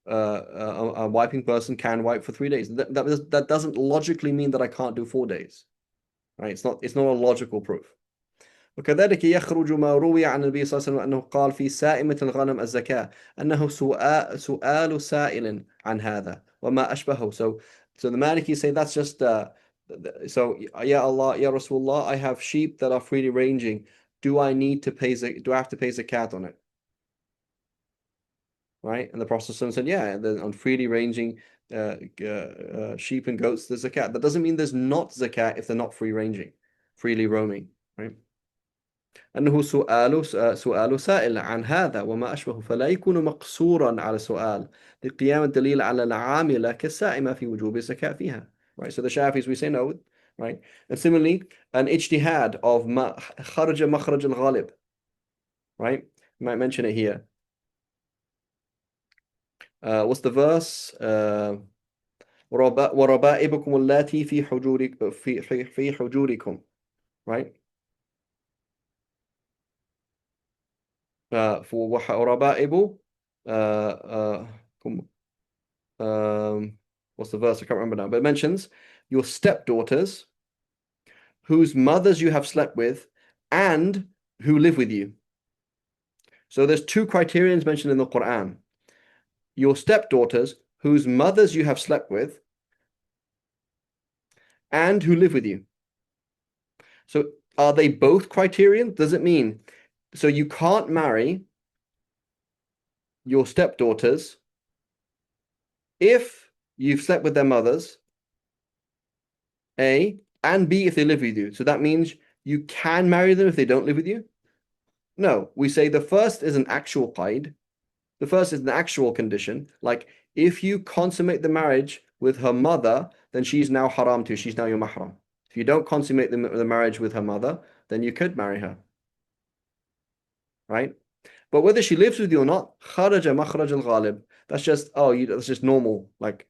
a wiping person can wipe for 3 days. That doesn't logically mean that I can't do 4 days, right? It's not a logical proof. وكذلك يخرج ما روي عن النبي صلى الله عليه وسلم أنه قال في سائمة الغنم الزكاة أنه سؤال سائل عن هذا وما أشبهه. So the Maliki say that's just so Ya Allah, Ya Rasulullah, I have sheep that are freely ranging. Do I have to pay zakat on it? Right? And the Prophet said, yeah, on freely ranging sheep and goats, there's zakat. That doesn't mean there's not zakat if they're not free ranging, freely roaming, right? أنه سؤال سائل عن هذا وما أشبه فلا يكون مقصورا على سؤال لقيام الدليل على العاملة كالسائمة في وجوب الزكاة فيها. Right? So the Shafis, we say no, right? And similarly, an ijtihad of kharaja makhraj al-ghalib, right? You might mention it here. What's the verse? وربائبكم اللاتي في حجورك في حجوركم, right? وربائب what's the verse? I can't remember now, but it mentions your stepdaughters whose mothers you have slept with and who live with you. So there's two criterions mentioned in the Quran. Your stepdaughters whose mothers you have slept with and who live with you. So are they both criterion? Does it mean so you can't marry your stepdaughters if you've slept with their mothers, A, and B, if they live with you? So that means you can marry them if they don't live with you? No, we say the first is an actual qaid. The first is an actual condition. Like if you consummate the marriage with her mother, then she's now haram to you. She's now your mahram. If you don't consummate the marriage with her mother, then you could marry her. Right? But whether she lives with you or not, kharaja makhraj al-ghalib. That's just, that's just normal, like,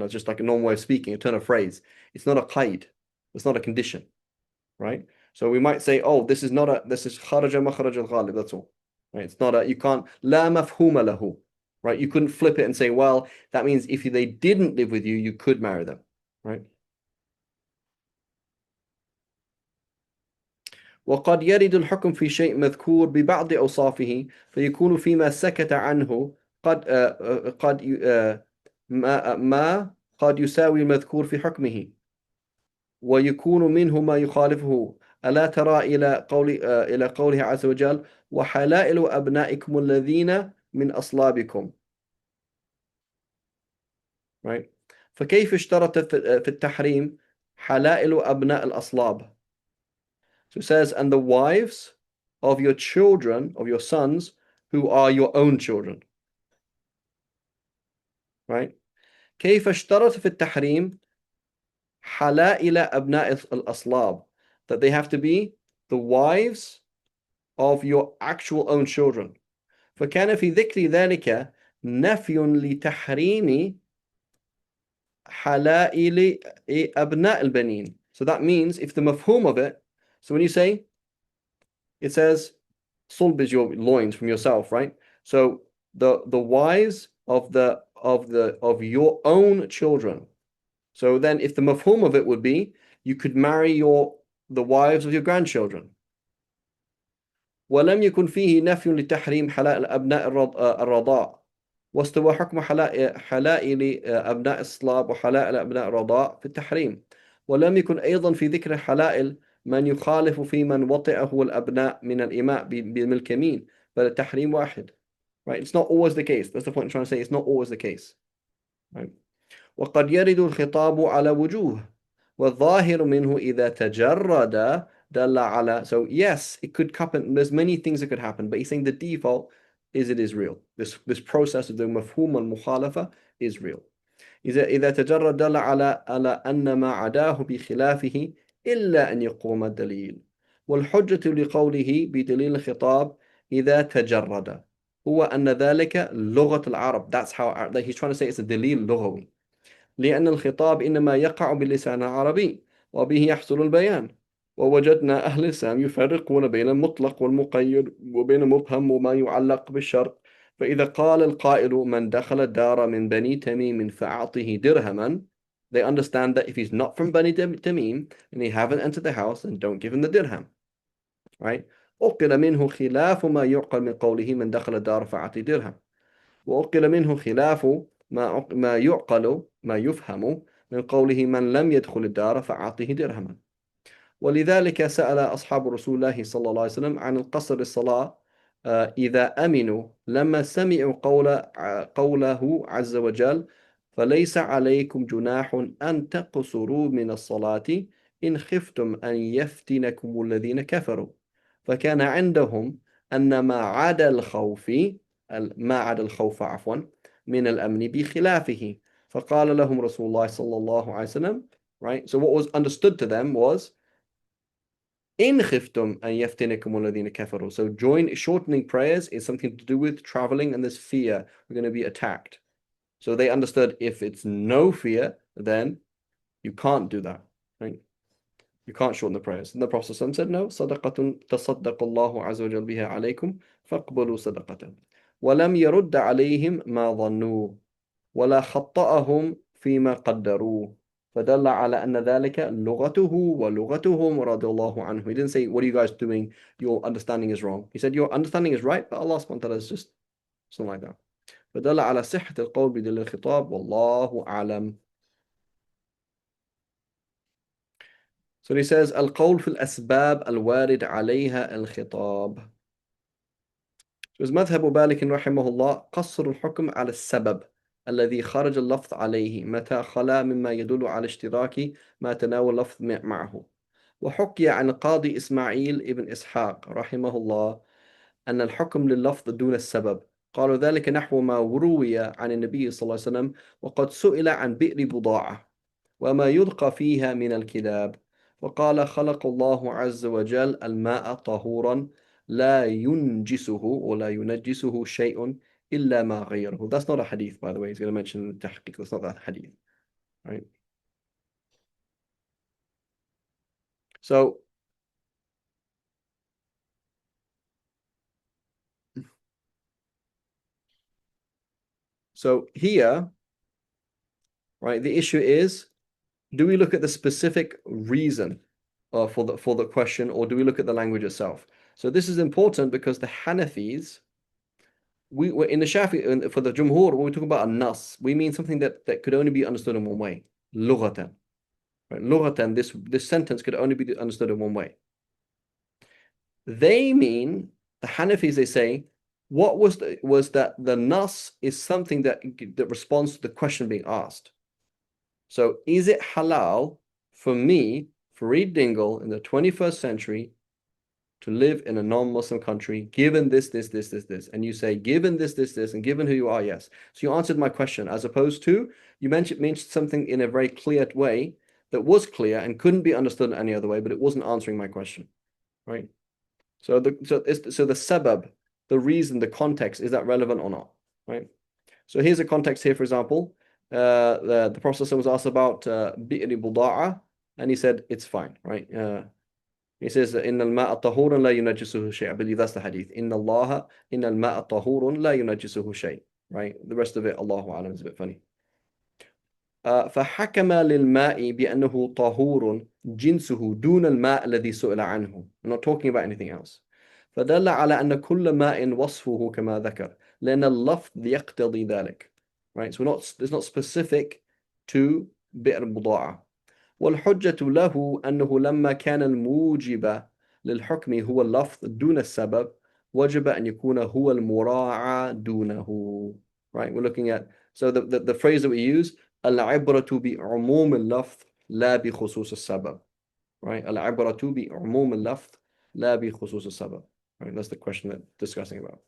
just like a normal way of speaking, a turn of phrase. It's not a qaid. It's not a condition. Right? So we might say, this is kharaja makhraj al-ghalib. That's all. Right? It's not you can't, la mafhuma lahu. Right? You couldn't flip it and say, well, that means if they didn't live with you, you could marry them. Right? وقد يرد الحكم في شيء مذكور ببعض أوصافه فيكون فيما سكت عنه قد ما قد يساوي المذكور في حكمه ويكون منه ما يخالفه. ألا ترى إلى قوله عز وجل وحلائل أبنائكم الذين من أصلابكم. Right? فكيف اشترط في التحريم حلائل أبناء الأصلاب. So it says, and the wives of your children, of your sons, who are your own children. Right? كيف اشترط في التحريم حلائل أبناء الأصلاب, that they have to be the wives of your actual own children. فكان في ذكر ذلك نفي لتحريم حلائل أبناء البنين. So that means if the mafhum of it, so when you say, it says sulb is your loins from yourself, right? So the wives of your own children. So then if the mafhum of it would be, you could marry the wives of your grandchildren. ولم يكن فيه نفي لتحريم حلائل أبناء الرضاع واستوى حكم حلائل أبناء الصلاب وحلائل أبناء الرضاع في التحريم. ولم يكن أيضا في ذكر حلائل من يخالف في من وطئه الأبناء من الإماء بملك يمين بل التحريم واحد. Right? It's not always the case. That's the point I'm trying to say. It's not always the case. Right? وقد يرد الخطاب على وجوه والظاهر منه إذا تجرد دل على. So yes, it could happen. There's many things that could happen, but he's saying the default is it is real. This process of the مفهوم المخالفة is real. إذا تجرد دل على أن ما عداه بخلافه إلا أن يقوم الدليل. والحجة لقوله بدليل الخطاب إذا تجرد هو أن ذلك لغة العرب. That's how he's trying to say it's a دليل لغوي. لأن الخطاب إنما يقع باللسان العربي وبه يحصل البيان. ووجدنا أهل الإسلام يفرقون بين المطلق والمقيد وبين مبهم وما يعلق بالشرط. فإذا قال القائل من دخل الدار من بني تميم فأعطه درهما, they understand that if he's not from Bani Tamim and he haven't entered the house, then don't give him the dirham. Right? أقل منه خلاف ما يعقل من قوله من دخل الدار فأعطه درهم. وأقل منه خلاف ما يعقل ما يفهم من قوله من لم يدخل الدار فأعطه درهما. ولذلك سأل أصحاب رسول الله صلى الله عليه وسلم عن القصر الصلاة إذا أمنوا لما سمعوا قوله عز وجل فليس عليكم جناح أن تقصروا من الصلاة إن خفتم أن يفتنكم الذين كفروا. فكان عندهم أن ما عدا الخوف من الأمن بخلافه. فقال لهم رسول الله صلى الله عليه وسلم right? So what was understood to them was in khiftum an yaftinakum alladhina kafaru. So shortening prayers is something to do with traveling and there's fear. We're going to be attacked. So they understood if it's no fear, then you can't do that, right? You can't shorten the prayers. And the Prophet said, no, صدقة تصدق الله عز وجل بها عليكم فاقبلوا صدقته. ولم يرد عليهم ما ظنوا ولا خطأهم فيما قدروه. فدل على أن ذلك لغته ولغتهم رضي الله عنه. He didn't say, what are you guys doing? Your understanding is wrong. He said, your understanding is right, but Allah subhanahu wa ta'ala is just something like that. فدل على صحة القول بدل الخطاب والله أعلم. So he says, القول في الأسباب الوارد عليها الخطاب. So مذهب مالك رحمه الله قصر الحكم على السبب الذي خرج اللفظ عليه متى خلا مما يدل على اشتراك ما تناول اللفظ معه. وحكي عن القاضي إسماعيل ابن إسحاق رحمه الله أن الحكم لللفظ دون السبب. قالوا ذلك نحو ما روي عن النبي صلى الله عليه وسلم وقد سئل عن بئر بضاعة وما يلقى فيها من الكلاب وقال خلق الله عز وجل الماء طهورا لا ينجسه ولا ينجسه شيء إلا ما غيره. That's not a hadith, by the way. He's going to mention the tahqiq. That's not that hadith, right? So here, right, the issue is, do we look at the specific reason for the question, or do we look at the language itself? So this is important because the Hanafis, we were in the Shafi, for the Jumhur, when we talk about a nas, we mean something that could only be understood in one way, lughatan. Right? Lughatan, this sentence could only be understood in one way. They mean, the Hanafis, they say, what was that the nas is something that responds to the question being asked. So is it halal for me, Farid Dingle, in the 21st century, to live in a non-Muslim country, given this, and you say, given this, and given who you are, yes. So you answered my question, as opposed to, you mentioned something in a very clear way that was clear and couldn't be understood any other way, but it wasn't answering my question, right? So the sabab, the reason, the context, is that relevant or not, right? So here's a context here, for example. The Prophet was asked about bi'ri buda'a, and he said it's fine, right? He says, "Inna al-ma'a tahurun la yunajjisuhu shay." I believe that's the hadith. Inna al-ma'a tahurun la yunajjisuhu shay. Right? The rest of it, Allahu a'lam, is a bit funny. فحكم للماء بأنه طهور جنسه دون الماء الذي سئل عنه. I'm not talking about anything else. فدل على أن كل ماء وصفه كما ذكر لأن اللفظ يقتضي ذلك. Right? So it's not specific to بئر بضاعة. والحجة له أنه لما كان الموجب للحكم هو اللفظ دون السبب وجب أن يكون هو المراعى دونه. Right? We're looking at, so the phrase that we use, العبرة بعموم اللفظ لا بخصوص السبب. Right? العبرة بعموم اللفظ لا بخصوص السبب. Right? That's the question that we're discussing about.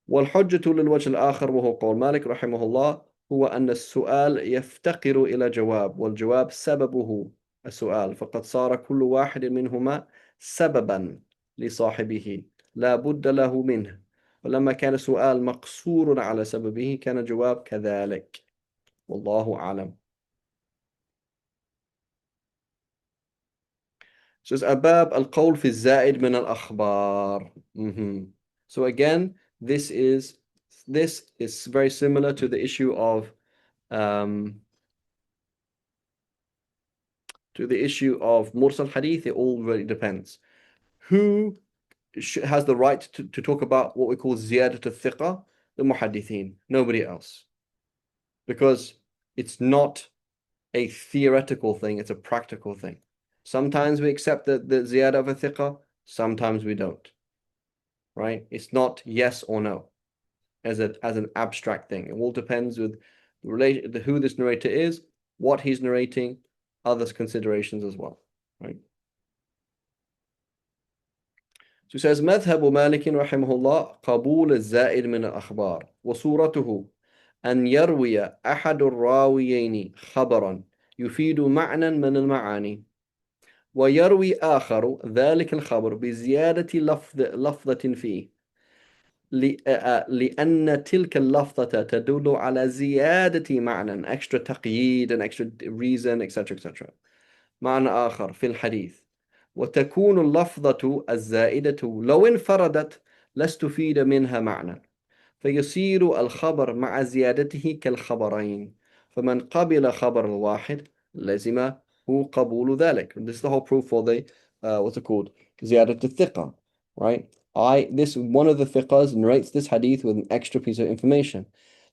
والحجة للوجه الآخر وهو قول مالك رحمه الله هو أن السؤال يفتقر إلى جواب والجواب سببه السؤال فقد صار كل واحد منهما سببا لصاحبه لا بد له منه ولما كان السؤال مقصور على سببه كان الجواب كذلك والله أعلم. So it's أباب القول في الزائد من الأخبار. So again, this is very similar to the issue of mursal hadith. It all really depends. Who has the right to talk about what we call ziyadat al-thiqa? The muhaddithin, nobody else. Because it's not a theoretical thing, it's a practical thing. Sometimes we accept the ziyadah of a thiqa, sometimes we don't. Right? It's not yes or no as an abstract thing. It all depends with who this narrator is, what he's narrating, other considerations as well. Right? So he says, مذهب مالك رحمه الله قبول الزائد من الأخبار وصورته أن يروي أحد الراويين خبرا يفيد معنى من المعاني ويروي آخر ذلك الخبر بزيادة لفظة فيه لأن تلك اللفظة تدل على زيادة معنى extra تقييد and extra reason etc etc معنى آخر في الحديث وتكون اللفظة الزائدة لو انفردت لا استفيد منها معنى فيصير الخبر مع زيادته كالخبرين فمن قبل خبر الواحد لزمه قبول ذلك. This is the whole proof for the what's it called? زيادة الثقة, right? This one of the thiqas narrates this hadith with an extra piece of information.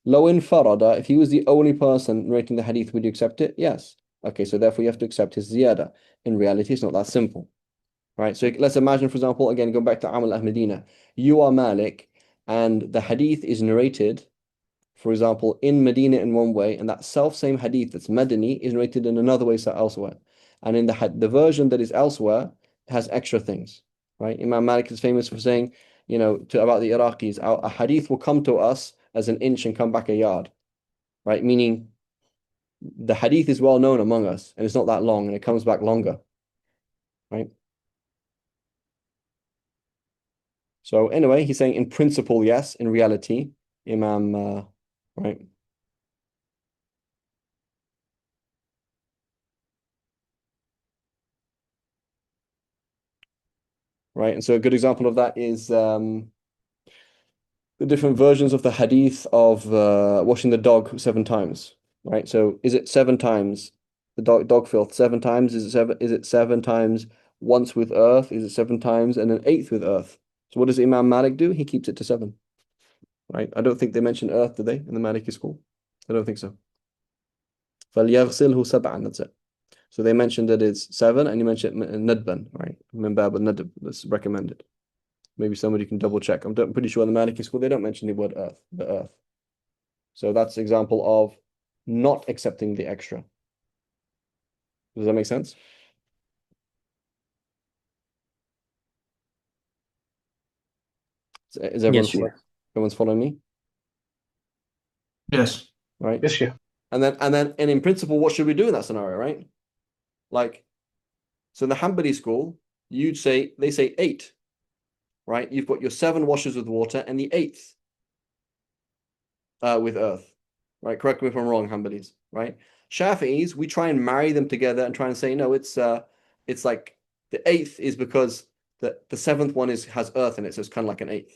لو انفرد, if he was the only person narrating the hadith, would you accept it? Yes. Okay, so therefore you have to accept his ziyada. In reality, it's not that simple, right? So let's imagine, for example, again, going back to Amal Ahmadina, you are Malik, and the hadith is narrated, for example, in Medina in one way, and that self-same hadith that's Madani is narrated in another way so elsewhere. And in the version that is elsewhere has extra things, right? Imam Malik is famous for saying, about the Iraqis, a hadith will come to us as an inch and come back a yard, right? Meaning the hadith is well known among us and it's not that long and it comes back longer, right? So anyway, he's saying in principle, yes. In reality, Imam, right? Right, and so a good example of that is the different versions of the hadith of washing the dog 7 times, right? So is it 7 times the dog filth 7 times? Is it seven times once with earth? Is it 7 times and an eighth with earth? So what does Imam Malik do? He keeps it to 7. Right? I don't think they mention earth, do they, in the Maliki school? I don't think so. فَلْيَغْسِلْهُ سَبْعًا, that's it. So they mentioned that it's 7, and you mentioned nadban, right? Min bab al-nadb, that's recommended. Maybe somebody can double check. I'm pretty sure in the Maliki school they don't mention the word earth, the earth. So that's an example of not accepting the extra. Does that make sense? Is everyone Yes, sure. everyone's following me? Yes. Right? Yes, yeah. And in principle, what should we do in that scenario, right? Like, so in the Hanbali school, they say 8, right? You've got your 7 washes with water and the 8th with earth, right? Correct me if I'm wrong, Hanbalis, right? Shafi'is, we try and marry them together and try and say, no, it's like the 8th is because the 7th one has earth in it, so it's kind of like an 8th,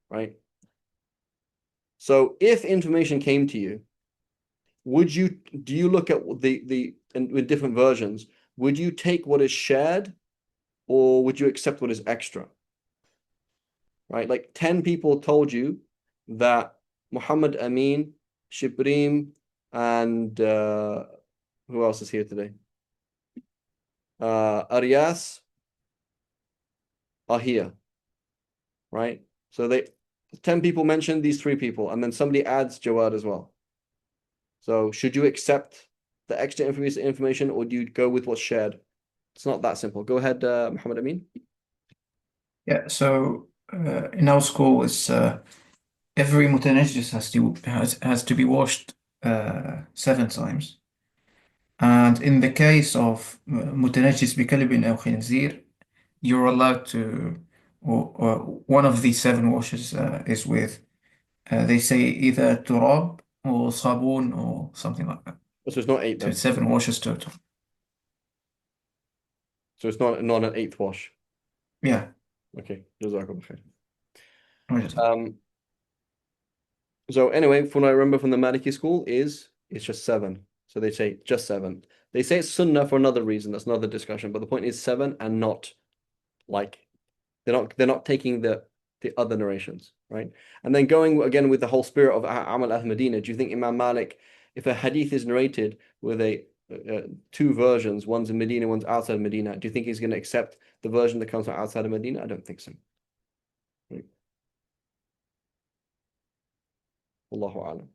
right? So if information came to you, do you look at with different versions, would you take what is shared or would you accept what is extra? Right? Like 10 people told you that Muhammad Amin, Shibrim, and who else is here today? Arias are here, right? So 10 people mentioned these 3 people, and then somebody adds Jawad as well. So should you accept the extra information or do you go with what's shared? It's not that simple. Go ahead, Muhammad Amin. Yeah, so in our school, it's every mutanajjis has to be washed 7 times. And in the case of mutanajjis بكلب أو خنزير, you're allowed to, or one of these 7 washes is with, they say either turab or sabun or something like that. So it's not 8 So then. it's 7 washes total. So it's not an 8th wash. Yeah. Okay. Jazakallah khair. Right. So anyway, from what I remember from the Maliki school is it's just 7. So they say just 7. They say it's sunnah for another reason. That's another discussion. But the point is 7 and not like they're not taking the other narrations, right? And then going again with the whole spirit of Amal Ahmadina, do you think Imam Malik, if a hadith is narrated with 2 versions, one's in Medina, one's outside of Medina, do you think he's going to accept the version that comes from outside of Medina? I don't think so. Right. Allahu a'lam.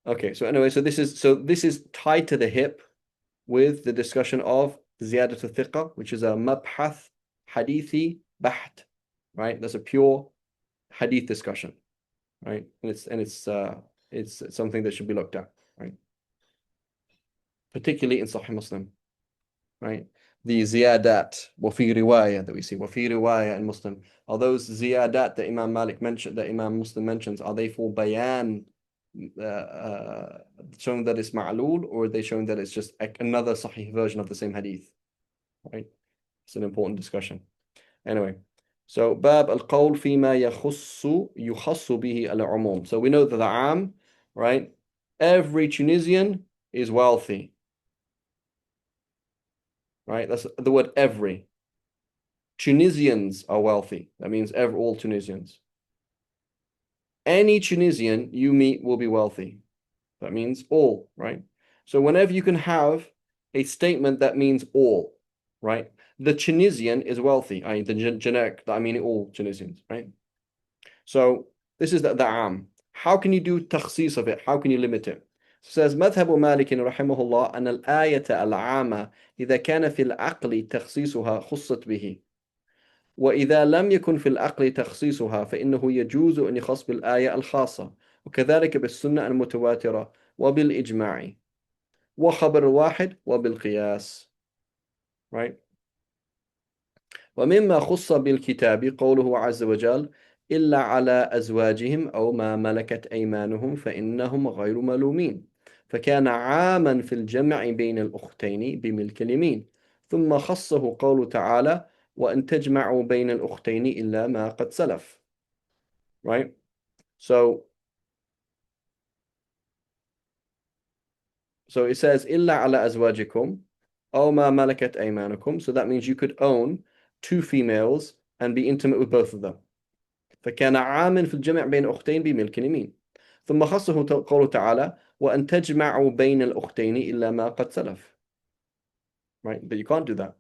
Okay, so anyway, so this is tied to the hip with the discussion of ziyadat al-thiqa, which is a mabhath hadithi baht, right? That's a pure hadith discussion, right? And it's it's something that should be looked at, right? Particularly in Sahih Muslim, right? The ziyadat, wafi riwayah that we see, wafi riwayah in Muslim, are those ziyadat that Imam Malik mentioned, that Imam Muslim mentions, are they for bayan, showing that it's ma'lul, or are they showing that it's just another sahih version of the same hadith, right? It's an important discussion. Anyway, so bab al-qawl fima yakhussu bihi al-umum. So we know that the am, right? Every Tunisian is wealthy, right? That's the word every. Tunisians are wealthy. That means all Tunisians. Any Tunisian you meet will be wealthy. That means all, right? So whenever you can have a statement that means all, right? The Tunisian is wealthy. I mean, the generic, I mean all Tunisians, right? So this is the am. How can you do takhsis of it? How can you limit it? So it says مذهب مالك رحمه الله أن الآية العامة إذا كان في العقل تخصيصها خصت به وإذا لم يكن في العقل تخصيصها فإنه يجوز أن يخص بالآية الخاصة وكذلك بالسنة المتواترة وبالإجماع وخبر واحد وبالقياس, right? ومما خص بالكتاب قوله عز وجل إلا على أزواجهم أو ما ملكت أيمانهم فإنهم غير ملومين فكان عاما في الجمع بين الأختين بملك اليمين ثم خصه قوله تعالى وأن تجمعوا بين الأختين إلا ما قد سلف, right? So it says إلا على أزواجكم أو ما ملكت أيمانكم, so that means you could own 2 females and be intimate with both of them. فكان عاما في الجمع بين أختين بملك اليمين ثم خصه قوله تعالى وأن تجمعوا بين الأختين إلا ما قد سلف, right? But you can't do that.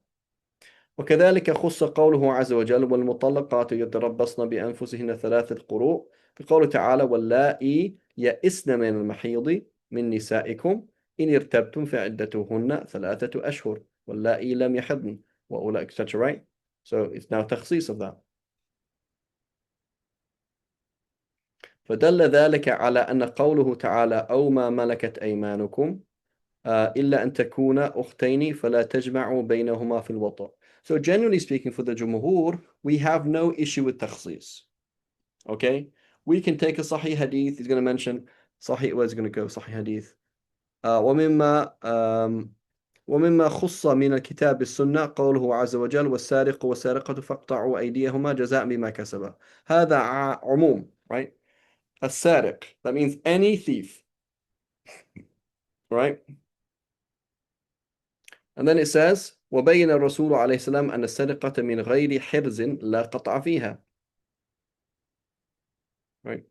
وكذلك خص قوله عز وجل والمطلقات يتربصن بأنفسهن 3 قروء بقوله تعالى واللائي يئسن من المحيض من نسائكم إن ارتبتم فعدتهن 3 أشهر واللائي لم يحضن وأولئك, etc., right? So it's now تخصيص of that. فدل ذلك على أن قوله تعالى أو ما ملكت أيمانكم إلا أن تكون أختين فلا تجمعوا بينهما في الوطأ. So generally speaking, for the Jumhur, we have no issue with takhsis. Okay? We can take a Sahih Hadith. He's going to mention Sahih, where's he going to go? Sahih Hadith. ومما خص من الكتاب السنة قوله عز وجل والسارق والسارقة فاقطعوا أيديهما جزاء بما كسبا. هذا عموم, right? السارق, that means any thief, right? And then it says وبين الرسول عليه السلام أن السرقة من غير حرز لا قطع فيها, right?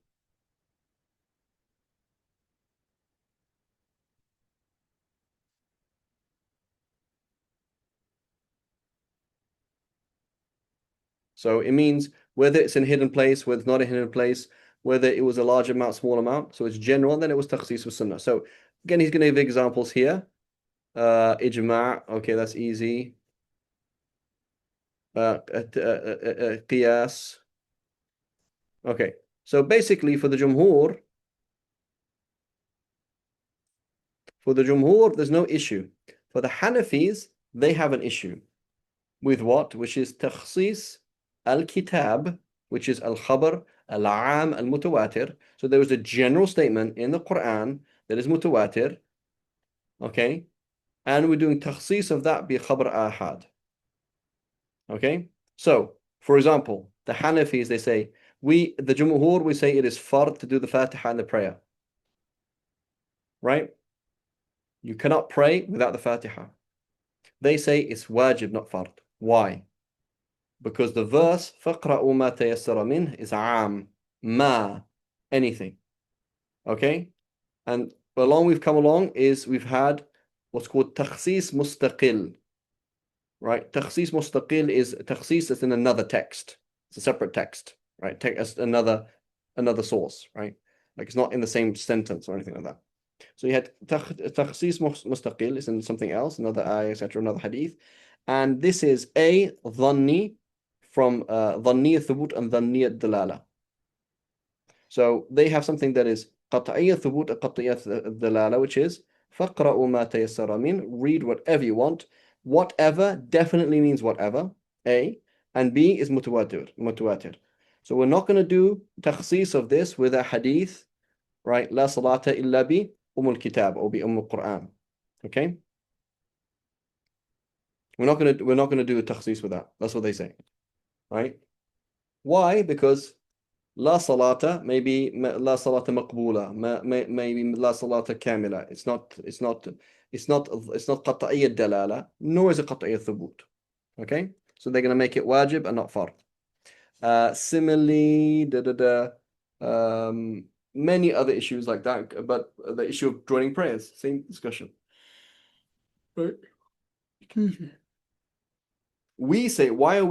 So it means whether it's in a hidden place, whether it's not a hidden place, whether it was a large amount, small amount. So it's general, and then it was takhsis with sunnah. So again, he's going to give examples here. Ijma', okay, that's easy. Qiyas. Okay, so basically for the Jumhur, there's no issue. For the Hanafis, they have an issue. With what? Which is takhsis al-kitab, which is al-khabar, al-aam, al-mutawatir. So there was a general statement in the Quran that is mutawatir, okay? And we're doing takhsis of that bi khabar ahad. Okay? So, for example, the Hanafis, they say, the Jumhur, we say it is fard to do the Fatiha and the prayer. Right? You cannot pray without the Fatiha. They say it's wajib, not fard. Why? Because the verse فَقْرَأُوا مَا تَيَسَّرَ مِنْهِ is عام, ma, anything. Okay? And along we've come along is we've had what's called takhsis mustaqil. Right? Takhsis mustaqil is takhsis that's in another text. It's a separate text. Right? As another source. Right? Like it's not in the same sentence or anything like that. So you had takhsis mustaqil is in something else, another ayah, etc., another hadith. And this is a dhanni from dhanni thubut and dhanni dalala. So they have something that is قطعية ثبوت قطعية الدلالة, which is فَقْرَأُوا مَا تَيَسَّرَ مِنْ, read whatever you want. Whatever definitely means whatever, A, and B is mutawatir. So we're not going to do takhsis of this with a hadith, right? لا صلاة إلا الكتاب or القرآن. Okay? We're not going to do a takhsis with that. That's what they say. Right? Why? Because لا صلاة maybe لا صلاة مقبولة maybe لا صلاة كاملة. It's not قطعية الدلالة, nor is it قطعية الثبوت. Okay? So they're going to make it wajib and not fard. Similarly, many other issues like that, but the issue of joining prayers, same discussion. Right? Excuse me. We say, why are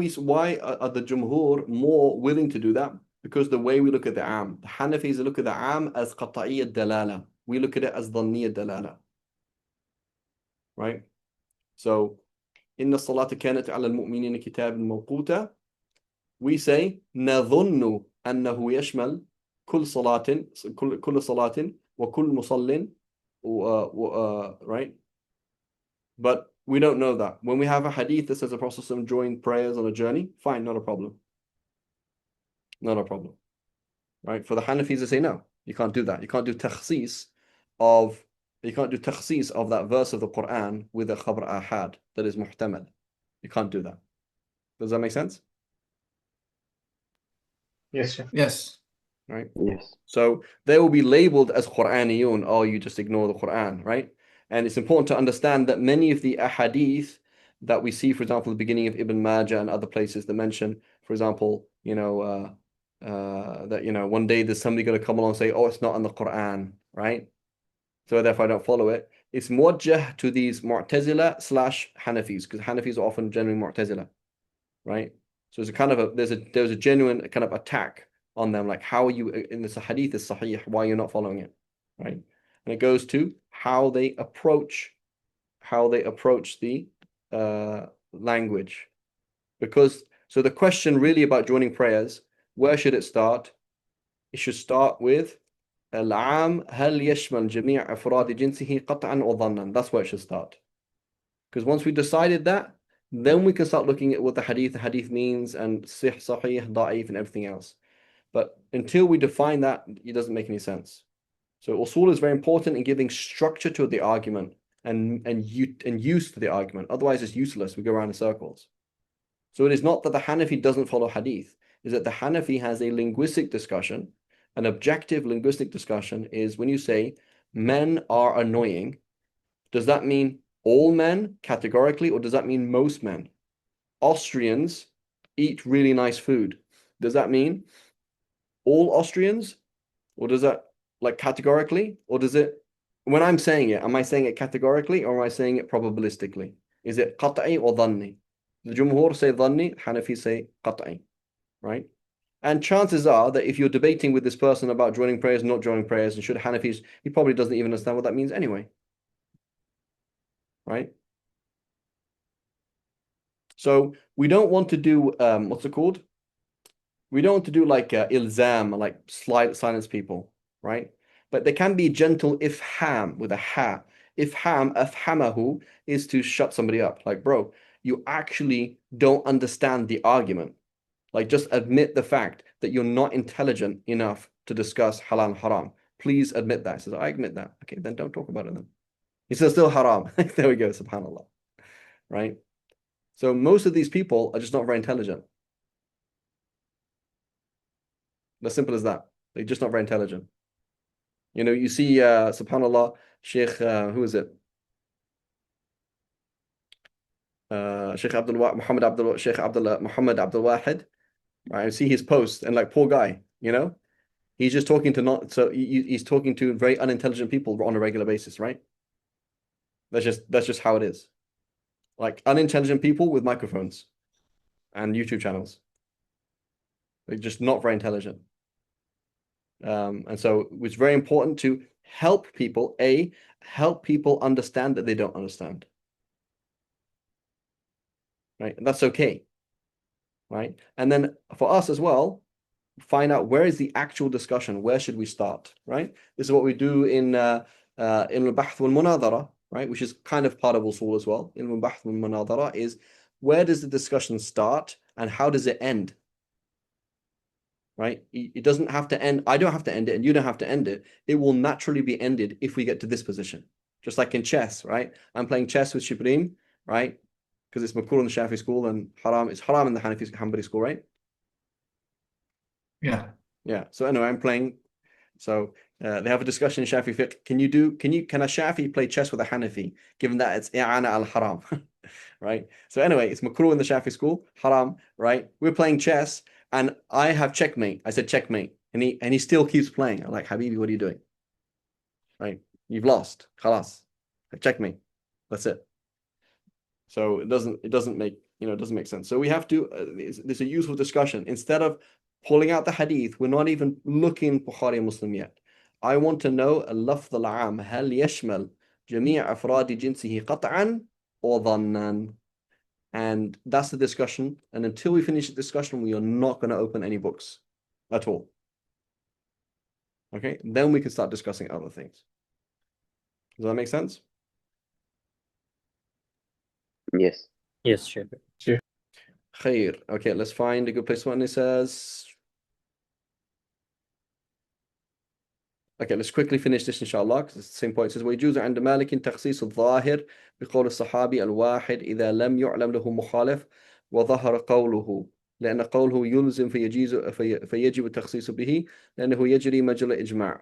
the Jumhur more willing to do that? Because the way we look at the Am, the Hanafis look at the Am as qat'iyyat dalala. We look at it as dhanniyyat dalala. Right? So, inna salata kanat ala al-mu'minina kitab mawquta. We say, نظن أنه يشمل كل صلاة كل صلاة وكل مصل right? But we don't know that. When we have a hadith that says the Prophet joined prayers on a journey, fine, not a problem. Not a problem. Right? For the Hanafis, they say no, you can't do that. You can't do takhsis of that verse of the Quran with a khabar ahad that is muhtamal. You can't do that. Does that make sense? Yes, sir. Yes. Right? Yes. So they will be labeled as Quraniyun. Oh, you just ignore the Quran, right? And it's important to understand that many of the ahadith that we see, for example, the beginning of Ibn Majah and other places that mention, for example, that one day there's somebody going to come along and say, oh, it's not in the Quran, right? So therefore I don't follow it. It's muwajjah to these Mu'tazila / Hanafis, because Hanafis are often generally Mu'tazila, right? So it's a kind of there's a genuine kind of attack on them, like how are you in this hadith is sahih, why you're not following it, right? And it goes to how they approach the language, because so the question really about joining prayers, where should it start? It should start with العام هل يشمل جميع أفراد جنسه قطعا أو ظنا. That's where it should start, because once we decided that, then we can start looking at what the hadith means and sahih, da'if, and everything else. But until we define that, it doesn't make any sense. So usul is very important in giving structure to the argument and use to the argument. Otherwise, it's useless. We go around in circles. So it is not that the Hanafi doesn't follow hadith. Is that the Hanafi has a linguistic discussion. An objective linguistic discussion is when you say men are annoying, does that mean all men categorically, or does that mean most men? Austrians eat really nice food. Does that mean all Austrians, or does that like categorically, or does it, when I'm saying it, am I saying it categorically or am I saying it probabilistically? Is it qat'i or dhanni? The Jumhur say dhanni, Hanafi say qat'i, right? And chances are that if you're debating with this person about joining prayers and not joining prayers, and should Hanafis, he probably doesn't even understand what that means anyway, right? So we don't want to do what's it called? We don't want to do like ilzam, like silence people, right? But there can be gentle ifham with a ha. Ifham, afhamahu, is to shut somebody up. Like, bro, you actually don't understand the argument. Like, just admit the fact that you're not intelligent enough to discuss halal and haram. Please admit that. He says, I admit that. Okay, then don't talk about it then. He says, still haram. There we go, subhanAllah. Right? So most of these people are just not very intelligent. As simple as that. They're just not very intelligent. You see, subhanAllah, Sheikh, who is it? Sheikh Sheikh Muhammad Abdul Wahid. Right? I see his post and like, poor guy, he's just talking to he's talking to very unintelligent people on a regular basis, right? That's just how it is. Like unintelligent people with microphones and YouTube channels. They're just not very intelligent. And so it's very important to help people understand that they don't understand. Right? And that's okay. Right? And then for us as well, find out where is the actual discussion, where should we start, right? This is what we do in al-Bahth wal-Munadara, right? Which is kind of part of usul as well. In al-Bahth wal-Munadara is where does the discussion start and how does it end? Right? It doesn't have to end. I don't have to end it, and you don't have to end it. It will naturally be ended if we get to this position. Just like in chess, right? I'm playing chess with Shibrin, right? Because it's makruh in the Shafi school and haram. It's haram in the Hanbali school, right? Yeah. Yeah. So anyway, I'm playing. So they have a discussion in Shafi fiqh. Can a Shafi play chess with a Hanafi, given that it's i'ana al-haram, right? So anyway, it's makruh in the Shafi school, haram, right? We're playing chess. And I have checkmate. I said checkmate. And he still keeps playing. I'm like, Habibi, what are you doing? Right? You've lost. Khalas. Checkmate. That's it. So it doesn't make sense. So we have to, there's a useful discussion. Instead of pulling out the hadith, we're not even looking Bukhari and Muslim yet. I want to know اللفظ العام هل يشمل جميع أفراد جنسه قطعا or ظنا. And that's the discussion. And until we finish the discussion, we are not going to open any books at all. Okay, then we can start discussing other things. Does that make sense? Yes. Yes, sure. Khair. Okay, let's find a good place when it says. Okay, let's quickly finish this inshallah because it's the same point. It says ويجوز عند مالك تخصيص الظاهر بقول الصحابي الواحد إذا لم يعلم له مخالف وظهر قوله لأن قوله يلزم فيجب التخصيص به لأنه يجري مجرى الإجماع.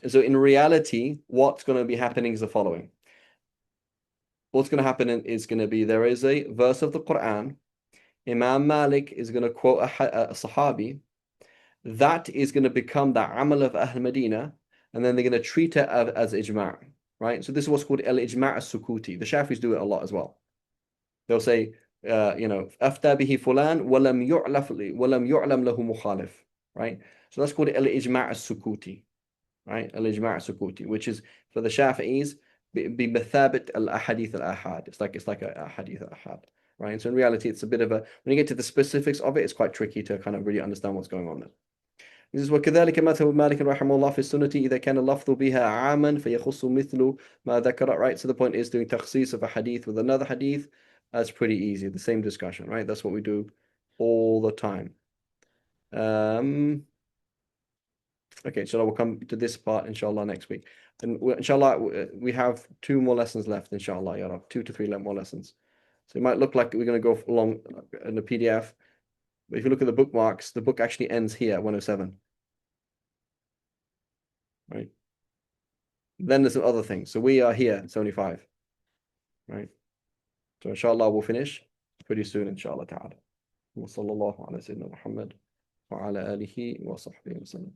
So in reality, what's going to be happening is the following. What's going to happen is going to be there is a verse of the Quran. Imam Malik is going to quote a Sahabi. That is going to become the amal of Ahl Medina, and then they're going to treat it as ijma', right? So this is what's called al-ijma' as-sukuti. The Shafis do it a lot as well. They'll say, afta bihi fulan walam yu'lam lahu mukhalif, right? So that's called al-ijma' as-sukuti, right? Al-ijma' as-sukuti, which is for the Shafi'is بمثابة al-ahadith al-ahad. It's like a hadith al-ahad, right? And so in reality, it's a bit of a, when you get to the specifics of it, it's quite tricky to kind of really understand what's going on there. This is وكذلك مذهب مالك رحمه الله في السنة إذا كان اللفظ بها عاما فيخص مثل ما ذكر, right? So the point is doing تخصيص of a hadith with another hadith. That's pretty easy. The same discussion, right? That's what we do all the time. Okay, inshallah, we'll come to this part, inshallah, next week. And inshallah, we have 2 more lessons left, inshallah, ya Rab, 2 to 3 more lessons. So it might look like we're going to go along in the PDF, but if you look at the bookmarks, the book actually ends here, 107. Right? Then there's some other things. So we are here, 75. Right? So inshallah, we'll finish pretty soon, inshallah ta'ala. وصلى الله على سيدنا محمد وعلى آله وصحبه وسلم.